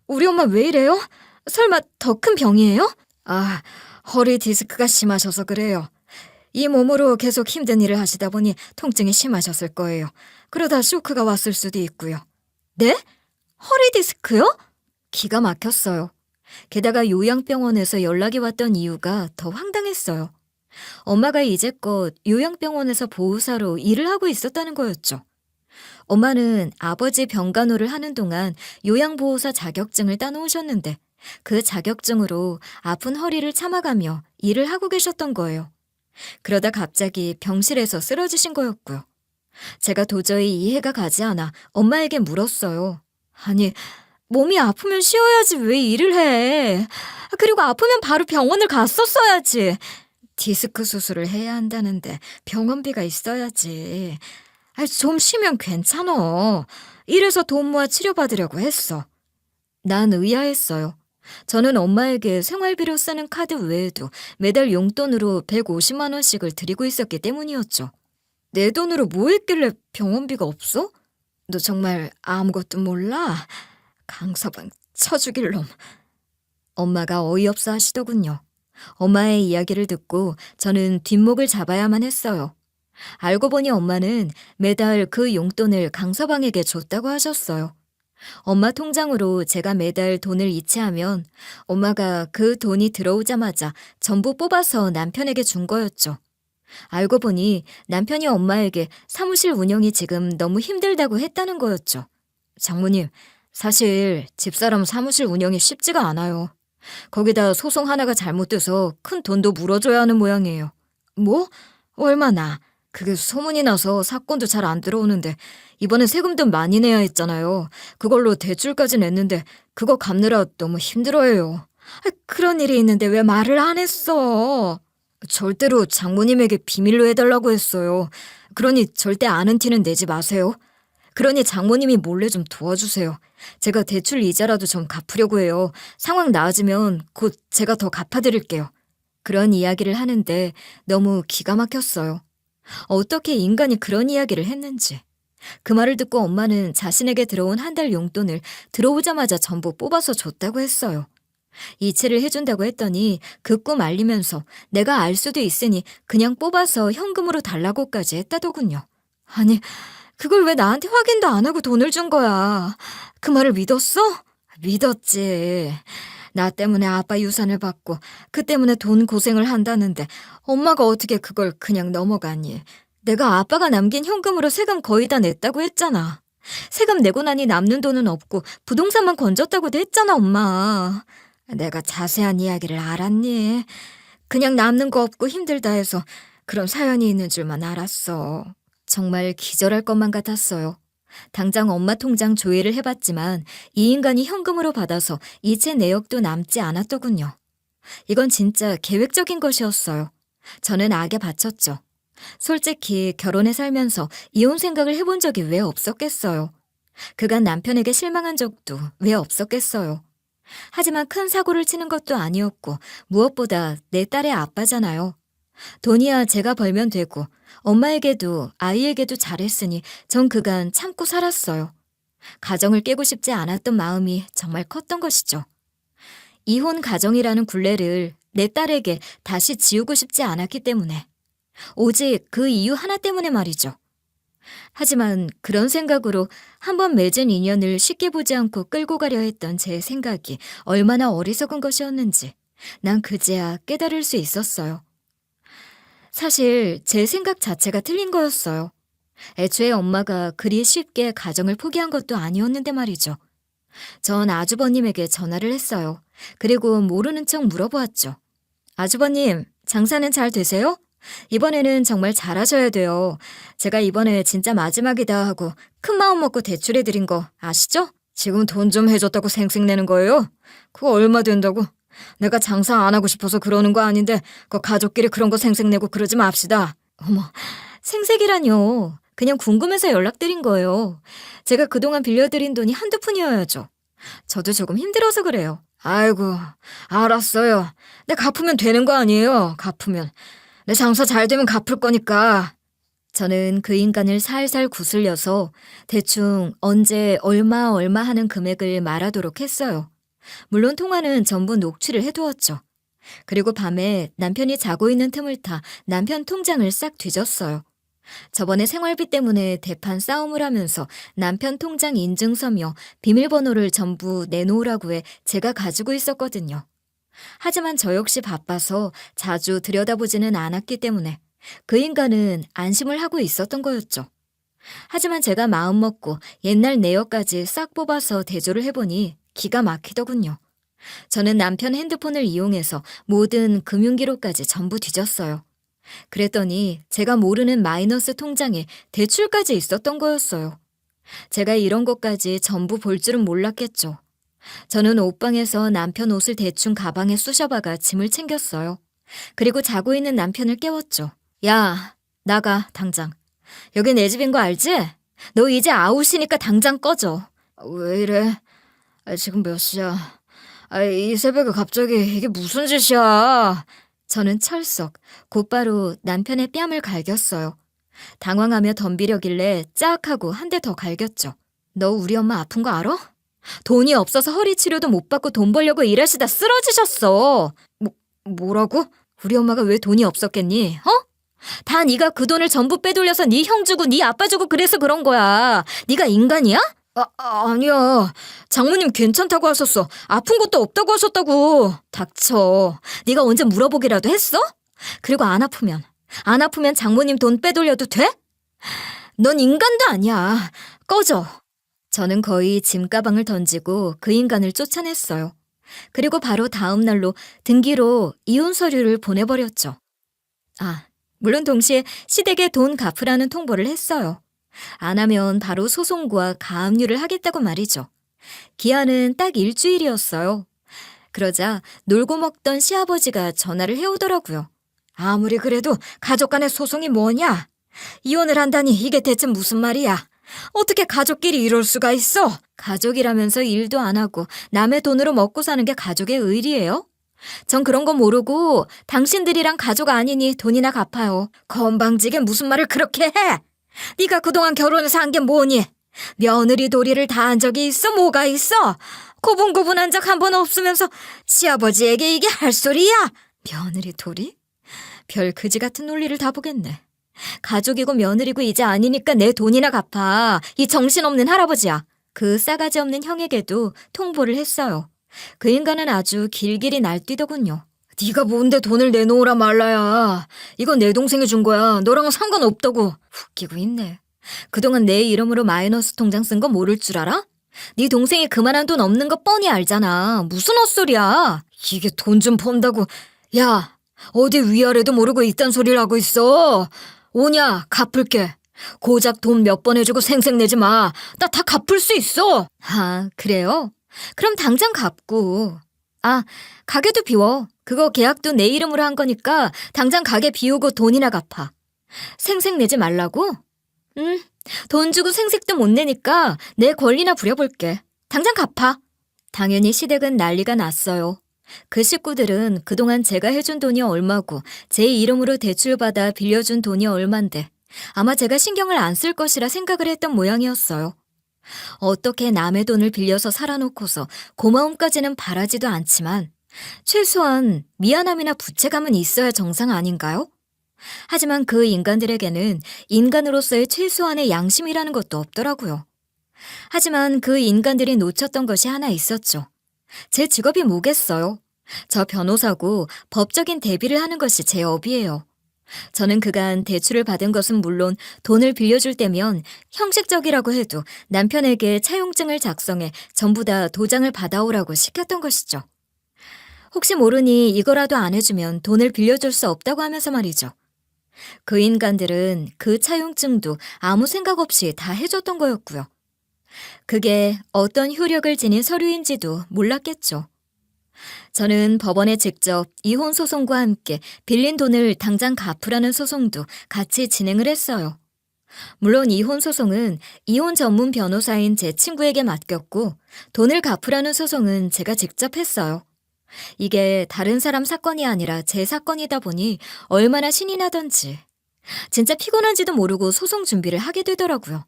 우리 엄마 왜 이래요? 설마 더 큰 병이에요? 아, 허리 디스크가 심하셔서 그래요. 이 몸으로 계속 힘든 일을 하시다 보니 통증이 심하셨을 거예요. 그러다 쇼크가 왔을 수도 있고요. 네? 허리 디스크요? 기가 막혔어요. 게다가 요양병원에서 연락이 왔던 이유가 더 황당했어요. 엄마가 이제껏 요양병원에서 보호사로 일을 하고 있었다는 거였죠. 엄마는 아버지 병간호를 하는 동안 요양보호사 자격증을 따놓으셨는데 그 자격증으로 아픈 허리를 참아가며 일을 하고 계셨던 거예요. 그러다 갑자기 병실에서 쓰러지신 거였고요. 제가 도저히 이해가 가지 않아 엄마에게 물었어요. 아니, 몸이 아프면 쉬어야지 왜 일을 해. 그리고 아프면 바로 병원을 갔었어야지. 디스크 수술을 해야 한다는데 병원비가 있어야지. 좀 쉬면 괜찮아. 이래서 돈 모아 치료받으려고 했어. 난 의아했어요. 저는 엄마에게 생활비로 쓰는 카드 외에도 매달 용돈으로 150만 원씩을 드리고 있었기 때문이었죠. 내 돈으로 뭐 했길래 병원비가 없어? 너 정말 아무것도 몰라? 강서방 쳐 죽일 놈. 엄마가 어이없어 하시더군요. 엄마의 이야기를 듣고 저는 뒷목을 잡아야만 했어요. 알고 보니 엄마는 매달 그 용돈을 강서방에게 줬다고 하셨어요. 엄마 통장으로 제가 매달 돈을 이체하면 엄마가 그 돈이 들어오자마자 전부 뽑아서 남편에게 준 거였죠. 알고 보니 남편이 엄마에게 사무실 운영이 지금 너무 힘들다고 했다는 거였죠. 장모님, 사실 집사람 사무실 운영이 쉽지가 않아요. 거기다 소송 하나가 잘못돼서 큰 돈도 물어줘야 하는 모양이에요. 뭐? 얼마나? 그게 소문이 나서 사건도 잘 안 들어오는데 이번에 세금도 많이 내야 했잖아요. 그걸로 대출까지 냈는데 그거 갚느라 너무 힘들어해요. 그런 일이 있는데 왜 말을 안 했어? 절대로 장모님에게 비밀로 해달라고 했어요. 그러니 절대 아는 티는 내지 마세요. 그러니 장모님이 몰래 좀 도와주세요. 제가 대출 이자라도 좀 갚으려고 해요. 상황 나아지면 곧 제가 더 갚아드릴게요. 그런 이야기를 하는데 너무 기가 막혔어요. 어떻게 인간이 그런 이야기를 했는지. 그 말을 듣고 엄마는 자신에게 들어온 한 달 용돈을 들어오자마자 전부 뽑아서 줬다고 했어요. 이체를 해준다고 했더니 그 꿈 알리면서 내가 알 수도 있으니 그냥 뽑아서 현금으로 달라고까지 했다더군요. 아니, 그걸 왜 나한테 확인도 안 하고 돈을 준 거야? 그 말을 믿었어? 믿었지. 나 때문에 아빠 유산을 받고 그 때문에 돈 고생을 한다는데 엄마가 어떻게 그걸 그냥 넘어가니. 내가 아빠가 남긴 현금으로 세금 거의 다 냈다고 했잖아. 세금 내고 나니 남는 돈은 없고 부동산만 건졌다고도 했잖아, 엄마. 내가 자세한 이야기를 알았니? 그냥 남는 거 없고 힘들다 해서 그런 사연이 있는 줄만 알았어. 정말 기절할 것만 같았어요. 당장 엄마 통장 조회를 해봤지만 이 인간이 현금으로 받아서 이체 내역도 남지 않았더군요. 이건 진짜 계획적인 것이었어요. 저는 악에 바쳤죠. 솔직히 결혼해 살면서 이혼 생각을 해본 적이 왜 없었겠어요. 그간 남편에게 실망한 적도 왜 없었겠어요. 하지만 큰 사고를 치는 것도 아니었고 무엇보다 내 딸의 아빠잖아요. 돈이야 제가 벌면 되고 엄마에게도 아이에게도 잘했으니 전 그간 참고 살았어요. 가정을 깨고 싶지 않았던 마음이 정말 컸던 것이죠. 이혼 가정이라는 굴레를 내 딸에게 다시 지우고 싶지 않았기 때문에. 오직 그 이유 하나 때문에 말이죠. 하지만 그런 생각으로 한번 맺은 인연을 쉽게 보지 않고 끌고 가려 했던 제 생각이 얼마나 어리석은 것이었는지 난 그제야 깨달을 수 있었어요. 사실 제 생각 자체가 틀린 거였어요. 애초에 엄마가 그리 쉽게 가정을 포기한 것도 아니었는데 말이죠. 전 아주버님에게 전화를 했어요. 그리고 모르는 척 물어보았죠. 아주버님, 장사는 잘 되세요? 이번에는 정말 잘하셔야 돼요. 제가 이번에 진짜 마지막이다 하고 큰 마음 먹고 대출해드린 거 아시죠? 지금 돈 좀 해줬다고 생색내는 거예요? 그거 얼마 된다고? 내가 장사 안 하고 싶어서 그러는 거 아닌데 그 가족끼리 그런 거 생색내고 그러지 맙시다. 어머, 생색이라뇨. 그냥 궁금해서 연락드린 거예요. 제가 그동안 빌려드린 돈이 한두 푼이어야죠. 저도 조금 힘들어서 그래요. 아이고, 알았어요. 내 갚으면 되는 거 아니에요. 갚으면. 내 장사 잘 되면 갚을 거니까. 저는 그 인간을 살살 구슬려서 대충 언제 얼마 하는 금액을 말하도록 했어요. 물론 통화는 전부 녹취를 해두었죠. 그리고 밤에 남편이 자고 있는 틈을 타 남편 통장을 싹 뒤졌어요. 저번에 생활비 때문에 대판 싸움을 하면서 남편 통장 인증서며 비밀번호를 전부 내놓으라고 해 제가 가지고 있었거든요. 하지만 저 역시 바빠서 자주 들여다보지는 않았기 때문에 그 인간은 안심을 하고 있었던 거였죠. 하지만 제가 마음먹고 옛날 내역까지 싹 뽑아서 대조를 해보니 기가 막히더군요. 저는 남편 핸드폰을 이용해서 모든 금융기록까지 전부 뒤졌어요. 그랬더니 제가 모르는 마이너스 통장에 대출까지 있었던 거였어요. 제가 이런 것까지 전부 볼 줄은 몰랐겠죠. 저는 옷방에서 남편 옷을 대충 가방에 쑤셔박아 짐을 챙겼어요. 그리고 자고 있는 남편을 깨웠죠. 야, 나가, 당장. 여기 내 집인 거 알지? 너 이제 아웃이니까 당장 꺼져. 왜 이래? 지금 몇 시야? 이 새벽에 갑자기 이게 무슨 짓이야? 저는 철썩 곧바로 남편의 뺨을 갈겼어요. 당황하며 덤비려길래 짝 하고 한 대 더 갈겼죠. 너 우리 엄마 아픈 거 알아? 돈이 없어서 허리 치료도 못 받고 돈 벌려고 일하시다 쓰러지셨어. 뭐라고? 우리 엄마가 왜 돈이 없었겠니? 어? 다 네가 그 돈을 전부 빼돌려서 네 형 주고 네 아빠 주고 그래서 그런 거야. 네가 인간이야? 아니야. 장모님 괜찮다고 하셨어. 아픈 것도 없다고 하셨다고. 닥쳐. 네가 언제 물어보기라도 했어? 그리고 안 아프면 장모님 돈 빼돌려도 돼? 넌 인간도 아니야. 꺼져. 저는 거의 짐가방을 던지고 그 인간을 쫓아냈어요. 그리고 바로 다음 날로 등기로 이혼 서류를 보내버렸죠. 물론 동시에 시댁에 돈 갚으라는 통보를 했어요. 안 하면 바로 소송과 가압류를 하겠다고 말이죠. 기한은 딱 일주일이었어요. 그러자 놀고 먹던 시아버지가 전화를 해오더라고요. 아무리 그래도 가족 간의 소송이 뭐냐? 이혼을 한다니 이게 대체 무슨 말이야? 어떻게 가족끼리 이럴 수가 있어? 가족이라면서 일도 안 하고 남의 돈으로 먹고 사는 게 가족의 의리예요? 전 그런 거 모르고 당신들이랑 가족 아니니 돈이나 갚아요. 건방지게 무슨 말을 그렇게 해? 네가 그동안 결혼해서 한 게 뭐니? 며느리 도리를 다 한 적이 있어? 뭐가 있어? 고분고분한 적 한 번 없으면서 시아버지에게 이게 할 소리야? 며느리 도리? 별 그지 같은 논리를 다 보겠네. 가족이고 며느리고 이제 아니니까 내 돈이나 갚아. 이 정신없는 할아버지야. 그 싸가지 없는 형에게도 통보를 했어요. 그 인간은 아주 길길이 날뛰더군요. 네가 뭔데 돈을 내놓으라 말라야. 이건 내 동생이 준 거야. 너랑은 상관없다고. 웃기고 있네. 그동안 내 이름으로 마이너스 통장 쓴 거 모를 줄 알아? 네 동생이 그만한 돈 없는 거 뻔히 알잖아. 무슨 헛소리야. 이게 돈 좀 번다고. 야, 어디 위아래도 모르고 이딴 소리를 하고 있어. 오냐, 갚을게. 고작 돈 몇 번 해주고 생색내지 마. 나 다 갚을 수 있어. 그래요? 그럼 당장 갚고. 가게도 비워. 그거 계약도 내 이름으로 한 거니까 당장 가게 비우고 돈이나 갚아. 생색내지 말라고? 돈 주고 생색도 못 내니까 내 권리나 부려볼게. 당장 갚아. 당연히 시댁은 난리가 났어요. 그 식구들은 그동안 제가 해준 돈이 얼마고 제 이름으로 대출받아 빌려준 돈이 얼만데 아마 제가 신경을 안 쓸 것이라 생각을 했던 모양이었어요. 어떻게 남의 돈을 빌려서 살아놓고서 고마움까지는 바라지도 않지만 최소한 미안함이나 부채감은 있어야 정상 아닌가요? 하지만 그 인간들에게는 인간으로서의 최소한의 양심이라는 것도 없더라고요. 하지만 그 인간들이 놓쳤던 것이 하나 있었죠. 제 직업이 뭐겠어요? 저 변호사고 법적인 대비를 하는 것이 제 업이에요. 저는 그간 대출을 받은 것은 물론 돈을 빌려줄 때면 형식적이라고 해도 남편에게 차용증을 작성해 전부 다 도장을 받아오라고 시켰던 것이죠. 혹시 모르니 이거라도 안 해주면 돈을 빌려줄 수 없다고 하면서 말이죠. 그 인간들은 그 차용증도 아무 생각 없이 다 해줬던 거였고요. 그게 어떤 효력을 지닌 서류인지도 몰랐겠죠. 저는 법원에 직접 이혼 소송과 함께 빌린 돈을 당장 갚으라는 소송도 같이 진행을 했어요. 물론 이혼 소송은 이혼 전문 변호사인 제 친구에게 맡겼고 돈을 갚으라는 소송은 제가 직접 했어요. 이게 다른 사람 사건이 아니라 제 사건이다 보니 얼마나 신이 나던지 진짜 피곤한지도 모르고 소송 준비를 하게 되더라고요.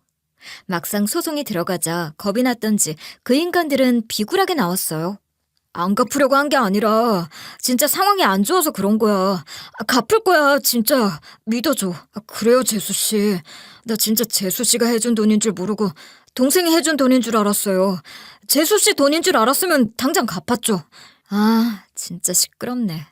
막상 소송이 들어가자 겁이 났던지 그 인간들은 비굴하게 나왔어요. 안 갚으려고 한 게 아니라 진짜 상황이 안 좋아서 그런 거야. 갚을 거야 진짜. 믿어줘. 그래요 재수 씨. 나 진짜 재수 씨가 해준 돈인 줄 모르고 동생이 해준 돈인 줄 알았어요. 재수 씨 돈인 줄 알았으면 당장 갚았죠. 진짜 시끄럽네.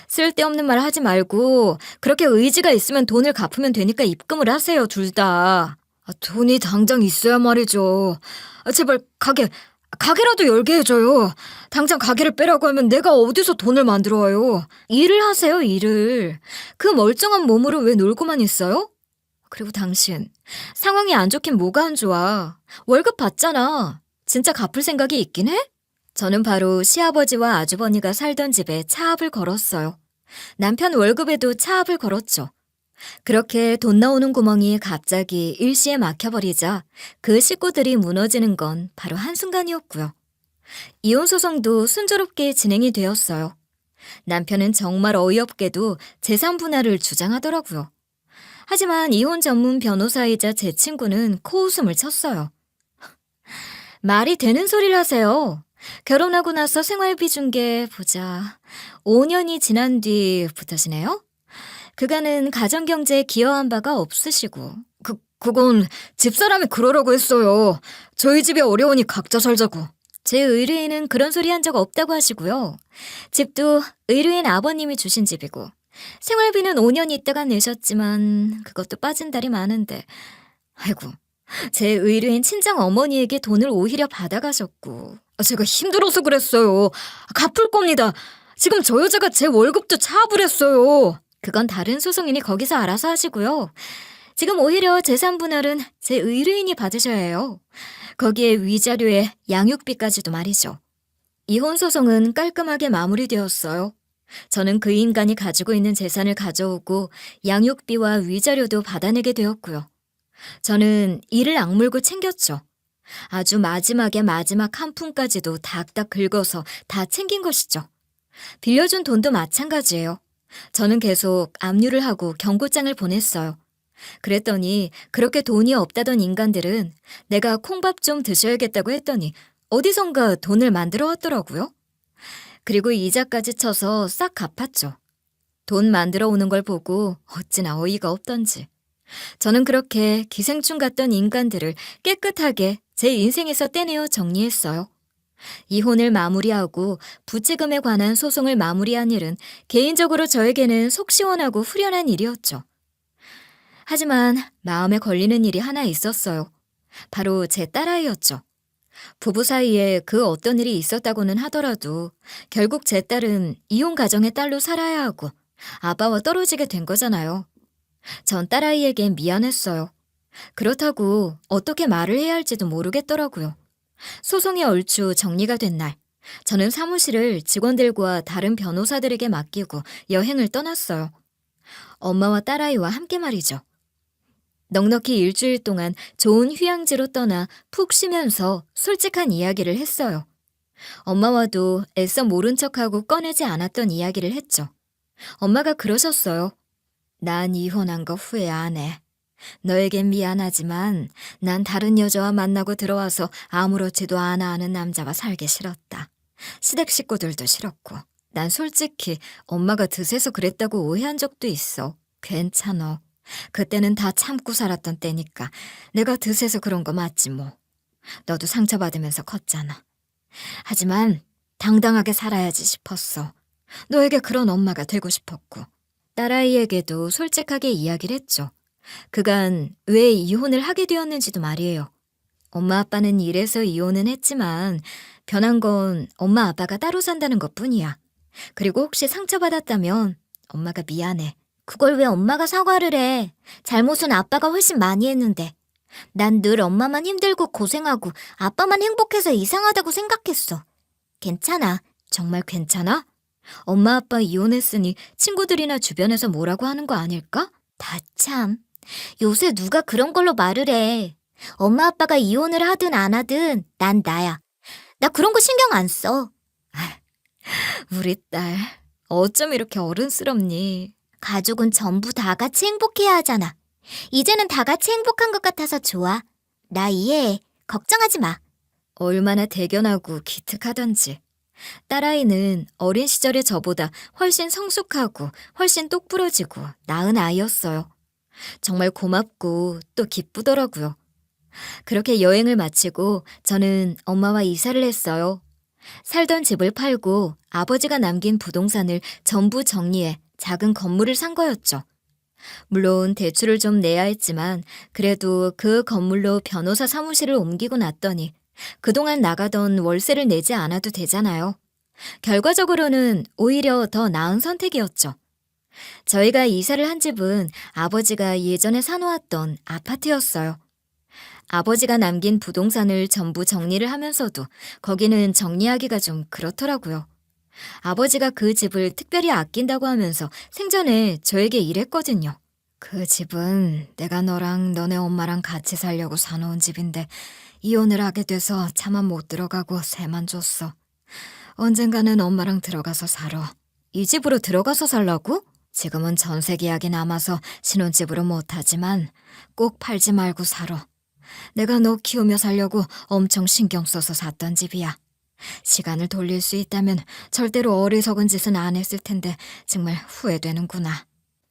쓸데없는 말 하지 말고 그렇게 의지가 있으면 돈을 갚으면 되니까 입금을 하세요 둘 다. 돈이 당장 있어야 말이죠. 제발 가게라도 열게 해줘요. 당장 가게를 빼라고 하면 내가 어디서 돈을 만들어 와요. 일을 하세요, 일을. 그 멀쩡한 몸으로 왜 놀고만 있어요? 그리고 당신, 상황이 안 좋긴 뭐가 안 좋아. 월급 받잖아. 진짜 갚을 생각이 있긴 해? 저는 바로 시아버지와 아주버니가 살던 집에 차압을 걸었어요. 남편 월급에도 차압을 걸었죠. 그렇게 돈 나오는 구멍이 갑자기 일시에 막혀버리자 그 식구들이 무너지는 건 바로 한순간이었고요. 이혼 소송도 순조롭게 진행이 되었어요. 남편은 정말 어이없게도 재산 분할을 주장하더라고요. 하지만 이혼 전문 변호사이자 제 친구는 코웃음을 쳤어요. 말이 되는 소리를 하세요. 결혼하고 나서 생활비 준 게 보자. 5년이 지난 뒤부터시네요? 그간은 가정경제에 기여한 바가 없으시고. 그건 집사람이 그러라고 했어요. 저희 집이 어려우니 각자 살자고. 제 의뢰인은 그런 소리 한 적 없다고 하시고요. 집도 의뢰인 아버님이 주신 집이고. 생활비는 5년 있다가 내셨지만 그것도 빠진 달이 많은데. 아이고, 제 의뢰인 친정 어머니에게 돈을 오히려 받아가셨고. 제가 힘들어서 그랬어요. 갚을 겁니다. 지금 저 여자가 제 월급도 차압을 했어요. 그건 다른 소송이니 거기서 알아서 하시고요. 지금 오히려 재산 분할은 제 의뢰인이 받으셔야 해요. 거기에 위자료에 양육비까지도 말이죠. 이혼 소송은 깔끔하게 마무리되었어요. 저는 그 인간이 가지고 있는 재산을 가져오고 양육비와 위자료도 받아내게 되었고요. 저는 이를 악물고 챙겼죠. 아주 마지막에 마지막 한 푼까지도 닥닥 긁어서 다 챙긴 것이죠. 빌려준 돈도 마찬가지예요. 저는 계속 압류를 하고 경고장을 보냈어요. 그랬더니 그렇게 돈이 없다던 인간들은 내가 콩밥 좀 드셔야겠다고 했더니 어디선가 돈을 만들어 왔더라고요. 그리고 이자까지 쳐서 싹 갚았죠. 돈 만들어 오는 걸 보고 어찌나 어이가 없던지. 저는 그렇게 기생충 같던 인간들을 깨끗하게 제 인생에서 떼내어 정리했어요. 이혼을 마무리하고 부채금에 관한 소송을 마무리한 일은 개인적으로 저에게는 속 시원하고 후련한 일이었죠. 하지만 마음에 걸리는 일이 하나 있었어요. 바로 제 딸아이였죠. 부부 사이에 그 어떤 일이 있었다고는 하더라도 결국 제 딸은 이혼 가정의 딸로 살아야 하고 아빠와 떨어지게 된 거잖아요. 전 딸아이에겐 미안했어요. 그렇다고 어떻게 말을 해야 할지도 모르겠더라고요. 소송이 얼추 정리가 된 날, 저는 사무실을 직원들과 다른 변호사들에게 맡기고 여행을 떠났어요. 엄마와 딸아이와 함께 말이죠. 넉넉히 일주일 동안 좋은 휴양지로 떠나 푹 쉬면서 솔직한 이야기를 했어요. 엄마와도 애써 모른 척하고 꺼내지 않았던 이야기를 했죠. 엄마가 그러셨어요. 난 이혼한 거 후회 안 해. 너에겐 미안하지만 난 다른 여자와 만나고 들어와서 아무렇지도 않아 하는 남자와 살기 싫었다. 시댁 식구들도 싫었고. 난 솔직히 엄마가 드세서 그랬다고 오해한 적도 있어. 괜찮아. 그때는 다 참고 살았던 때니까 내가 드세서 그런 거 맞지 뭐. 너도 상처받으면서 컸잖아. 하지만 당당하게 살아야지 싶었어. 너에게 그런 엄마가 되고 싶었고. 딸아이에게도 솔직하게 이야기를 했죠. 그간 왜 이혼을 하게 되었는지도 말이에요. 엄마 아빠는 이래서 이혼은 했지만 변한 건 엄마 아빠가 따로 산다는 것뿐이야. 그리고 혹시 상처받았다면 엄마가 미안해. 그걸 왜 엄마가 사과를 해? 잘못은 아빠가 훨씬 많이 했는데. 난 늘 엄마만 힘들고 고생하고 아빠만 행복해서 이상하다고 생각했어. 괜찮아. 정말 괜찮아? 엄마 아빠 이혼했으니 친구들이나 주변에서 뭐라고 하는 거 아닐까? 다 참. 요새 누가 그런 걸로 말을 해. 엄마 아빠가 이혼을 하든 안 하든 난 나야. 나 그런 거 신경 안 써. 우리 딸, 어쩜 이렇게 어른스럽니? 가족은 전부 다 같이 행복해야 하잖아. 이제는 다 같이 행복한 것 같아서 좋아. 나 이해해. 걱정하지 마. 얼마나 대견하고 기특하던지. 딸아이는 어린 시절의 저보다 훨씬 성숙하고 훨씬 똑부러지고 나은 아이였어요. 정말 고맙고 또 기쁘더라고요. 그렇게 여행을 마치고 저는 엄마와 이사를 했어요. 살던 집을 팔고 아버지가 남긴 부동산을 전부 정리해 작은 건물을 산 거였죠. 물론 대출을 좀 내야 했지만 그래도 그 건물로 변호사 사무실을 옮기고 났더니 그동안 나가던 월세를 내지 않아도 되잖아요. 결과적으로는 오히려 더 나은 선택이었죠. 저희가 이사를 한 집은 아버지가 예전에 사놓았던 아파트였어요. 아버지가 남긴 부동산을 전부 정리를 하면서도 거기는 정리하기가 좀 그렇더라고요. 아버지가 그 집을 특별히 아낀다고 하면서 생전에 저에게 이랬거든요. 그 집은 내가 너랑 너네 엄마랑 같이 살려고 사놓은 집인데 이혼을 하게 돼서 차마 못 들어가고 세만 줬어. 언젠가는 엄마랑 들어가서 살아. 이 집으로 들어가서 살라고? 지금은 전세 계약이 남아서 신혼집으로 못하지만 꼭 팔지 말고 살아. 내가 너 키우며 살려고 엄청 신경 써서 샀던 집이야. 시간을 돌릴 수 있다면 절대로 어리석은 짓은 안 했을 텐데 정말 후회되는구나.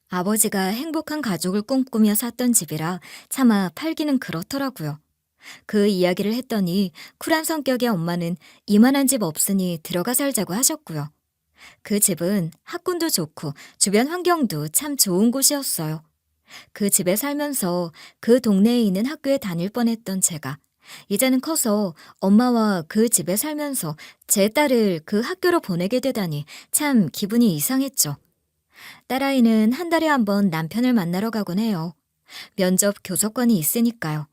아버지가 행복한 가족을 꿈꾸며 샀던 집이라 차마 팔기는 그렇더라고요. 그 이야기를 했더니 쿨한 성격의 엄마는 이만한 집 없으니 들어가 살자고 하셨고요. 그 집은 학군도 좋고 주변 환경도 참 좋은 곳이었어요. 그 집에 살면서 그 동네에 있는 학교에 다닐 뻔했던 제가 이제는 커서 엄마와 그 집에 살면서 제 딸을 그 학교로 보내게 되다니 참 기분이 이상했죠. 딸아이는 한 달에 한 번 남편을 만나러 가곤 해요. 면접 교섭권이 있으니까요.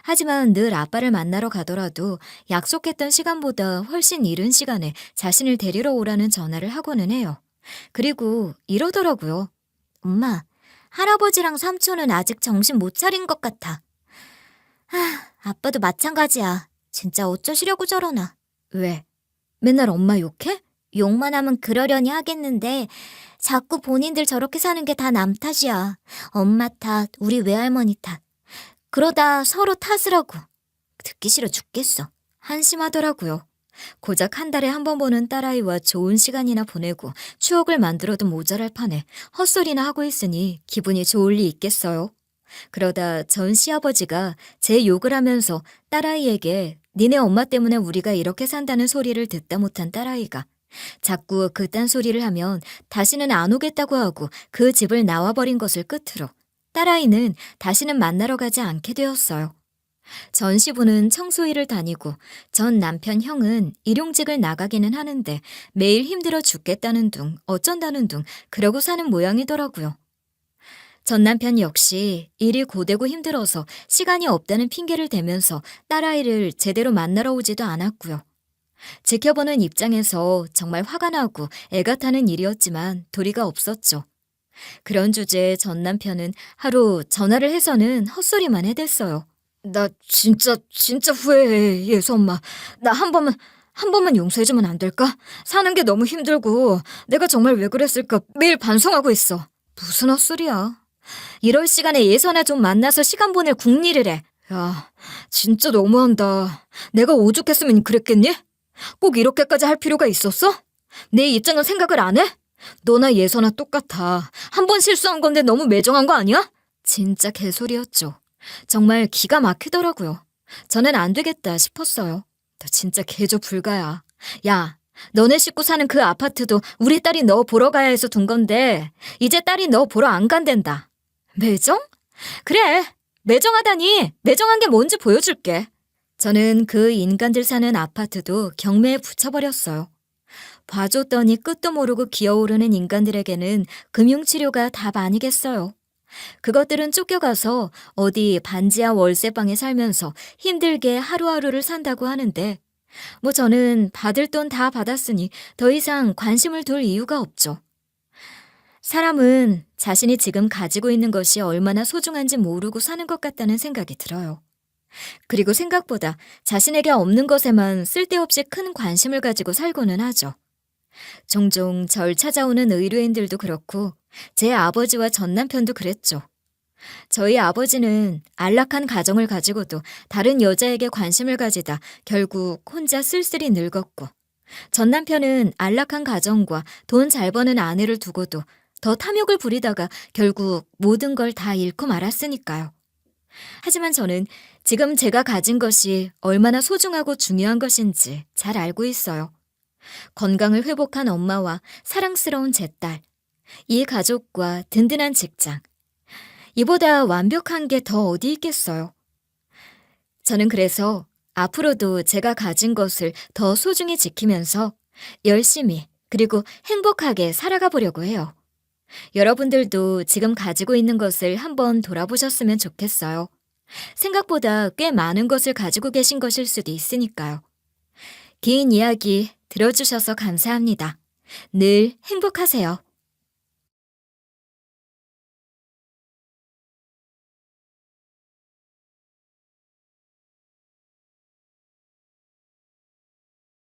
하지만 늘 아빠를 만나러 가더라도 약속했던 시간보다 훨씬 이른 시간에 자신을 데리러 오라는 전화를 하고는 해요. 그리고 이러더라고요. 엄마, 할아버지랑 삼촌은 아직 정신 못 차린 것 같아. 아빠도 마찬가지야. 진짜 어쩌시려고 저러나. 왜? 맨날 엄마 욕해? 욕만 하면 그러려니 하겠는데 자꾸 본인들 저렇게 사는 게 다 남 탓이야. 엄마 탓, 우리 외할머니 탓. 그러다 서로 탓을 하고. 듣기 싫어 죽겠어. 한심하더라고요. 고작 한 달에 한 번 보는 딸아이와 좋은 시간이나 보내고 추억을 만들어도 모자랄 판에 헛소리나 하고 있으니 기분이 좋을 리 있겠어요. 그러다 전 시아버지가 제 욕을 하면서 딸아이에게 니네 엄마 때문에 우리가 이렇게 산다는 소리를 듣다 못한 딸아이가 자꾸 그딴 소리를 하면 다시는 안 오겠다고 하고 그 집을 나와버린 것을 끝으로 딸아이는 다시는 만나러 가지 않게 되었어요. 전 시부는 청소일을 다니고 전 남편 형은 일용직을 나가기는 하는데 매일 힘들어 죽겠다는 둥 어쩐다는 둥 그러고 사는 모양이더라고요. 전 남편 역시 일이 고되고 힘들어서 시간이 없다는 핑계를 대면서 딸아이를 제대로 만나러 오지도 않았고요. 지켜보는 입장에서 정말 화가 나고 애가 타는 일이었지만 도리가 없었죠. 그런 주제에 전 남편은 하루 전화를 해서는 헛소리만 해댔어요. 나 진짜 후회해, 예수 엄마. 나 한 번만 용서해주면 안 될까? 사는 게 너무 힘들고 내가 정말 왜 그랬을까 매일 반성하고 있어. 무슨 헛소리야. 이럴 시간에 예선아 좀 만나서 시간 보낼 궁리를 해. 야, 진짜 너무한다. 내가 오죽했으면 그랬겠니? 꼭 이렇게까지 할 필요가 있었어? 내 입장은 생각을 안 해? 너나 예선아 똑같아. 한 번 실수한 건데 너무 매정한 거 아니야? 진짜 개소리였죠. 정말 기가 막히더라고요. 저는 안 되겠다 싶었어요. 너 진짜 개조 불가야. 야, 너네 식구 사는 그 아파트도 우리 딸이 너 보러 가야 해서 둔 건데 이제 딸이 너 보러 안 간댄다. 매정? 그래, 매정하다니. 매정한 게 뭔지 보여줄게. 저는 그 인간들 사는 아파트도 경매에 붙여버렸어요. 봐줬더니 끝도 모르고 기어오르는 인간들에게는 금융치료가 답 아니겠어요. 그것들은 쫓겨가서 어디 반지하 월세방에 살면서 힘들게 하루하루를 산다고 하는데 뭐 저는 받을 돈 다 받았으니 더 이상 관심을 둘 이유가 없죠. 사람은 자신이 지금 가지고 있는 것이 얼마나 소중한지 모르고 사는 것 같다는 생각이 들어요. 그리고 생각보다 자신에게 없는 것에만 쓸데없이 큰 관심을 가지고 살고는 하죠. 종종 절 찾아오는 의뢰인들도 그렇고 제 아버지와 전 남편도 그랬죠. 저희 아버지는 안락한 가정을 가지고도 다른 여자에게 관심을 가지다 결국 혼자 쓸쓸히 늙었고 전 남편은 안락한 가정과 돈 잘 버는 아내를 두고도 더 탐욕을 부리다가 결국 모든 걸 다 잃고 말았으니까요. 하지만 저는 지금 제가 가진 것이 얼마나 소중하고 중요한 것인지 잘 알고 있어요. 건강을 회복한 엄마와 사랑스러운 제 딸, 이 가족과 든든한 직장. 이보다 완벽한 게 더 어디 있겠어요. 저는 그래서 앞으로도 제가 가진 것을 더 소중히 지키면서 열심히 그리고 행복하게 살아가 보려고 해요. 여러분들도 지금 가지고 있는 것을 한번 돌아보셨으면 좋겠어요. 생각보다 꽤 많은 것을 가지고 계신 것일 수도 있으니까요. 긴 이야기 들어주셔서 감사합니다. 늘 행복하세요.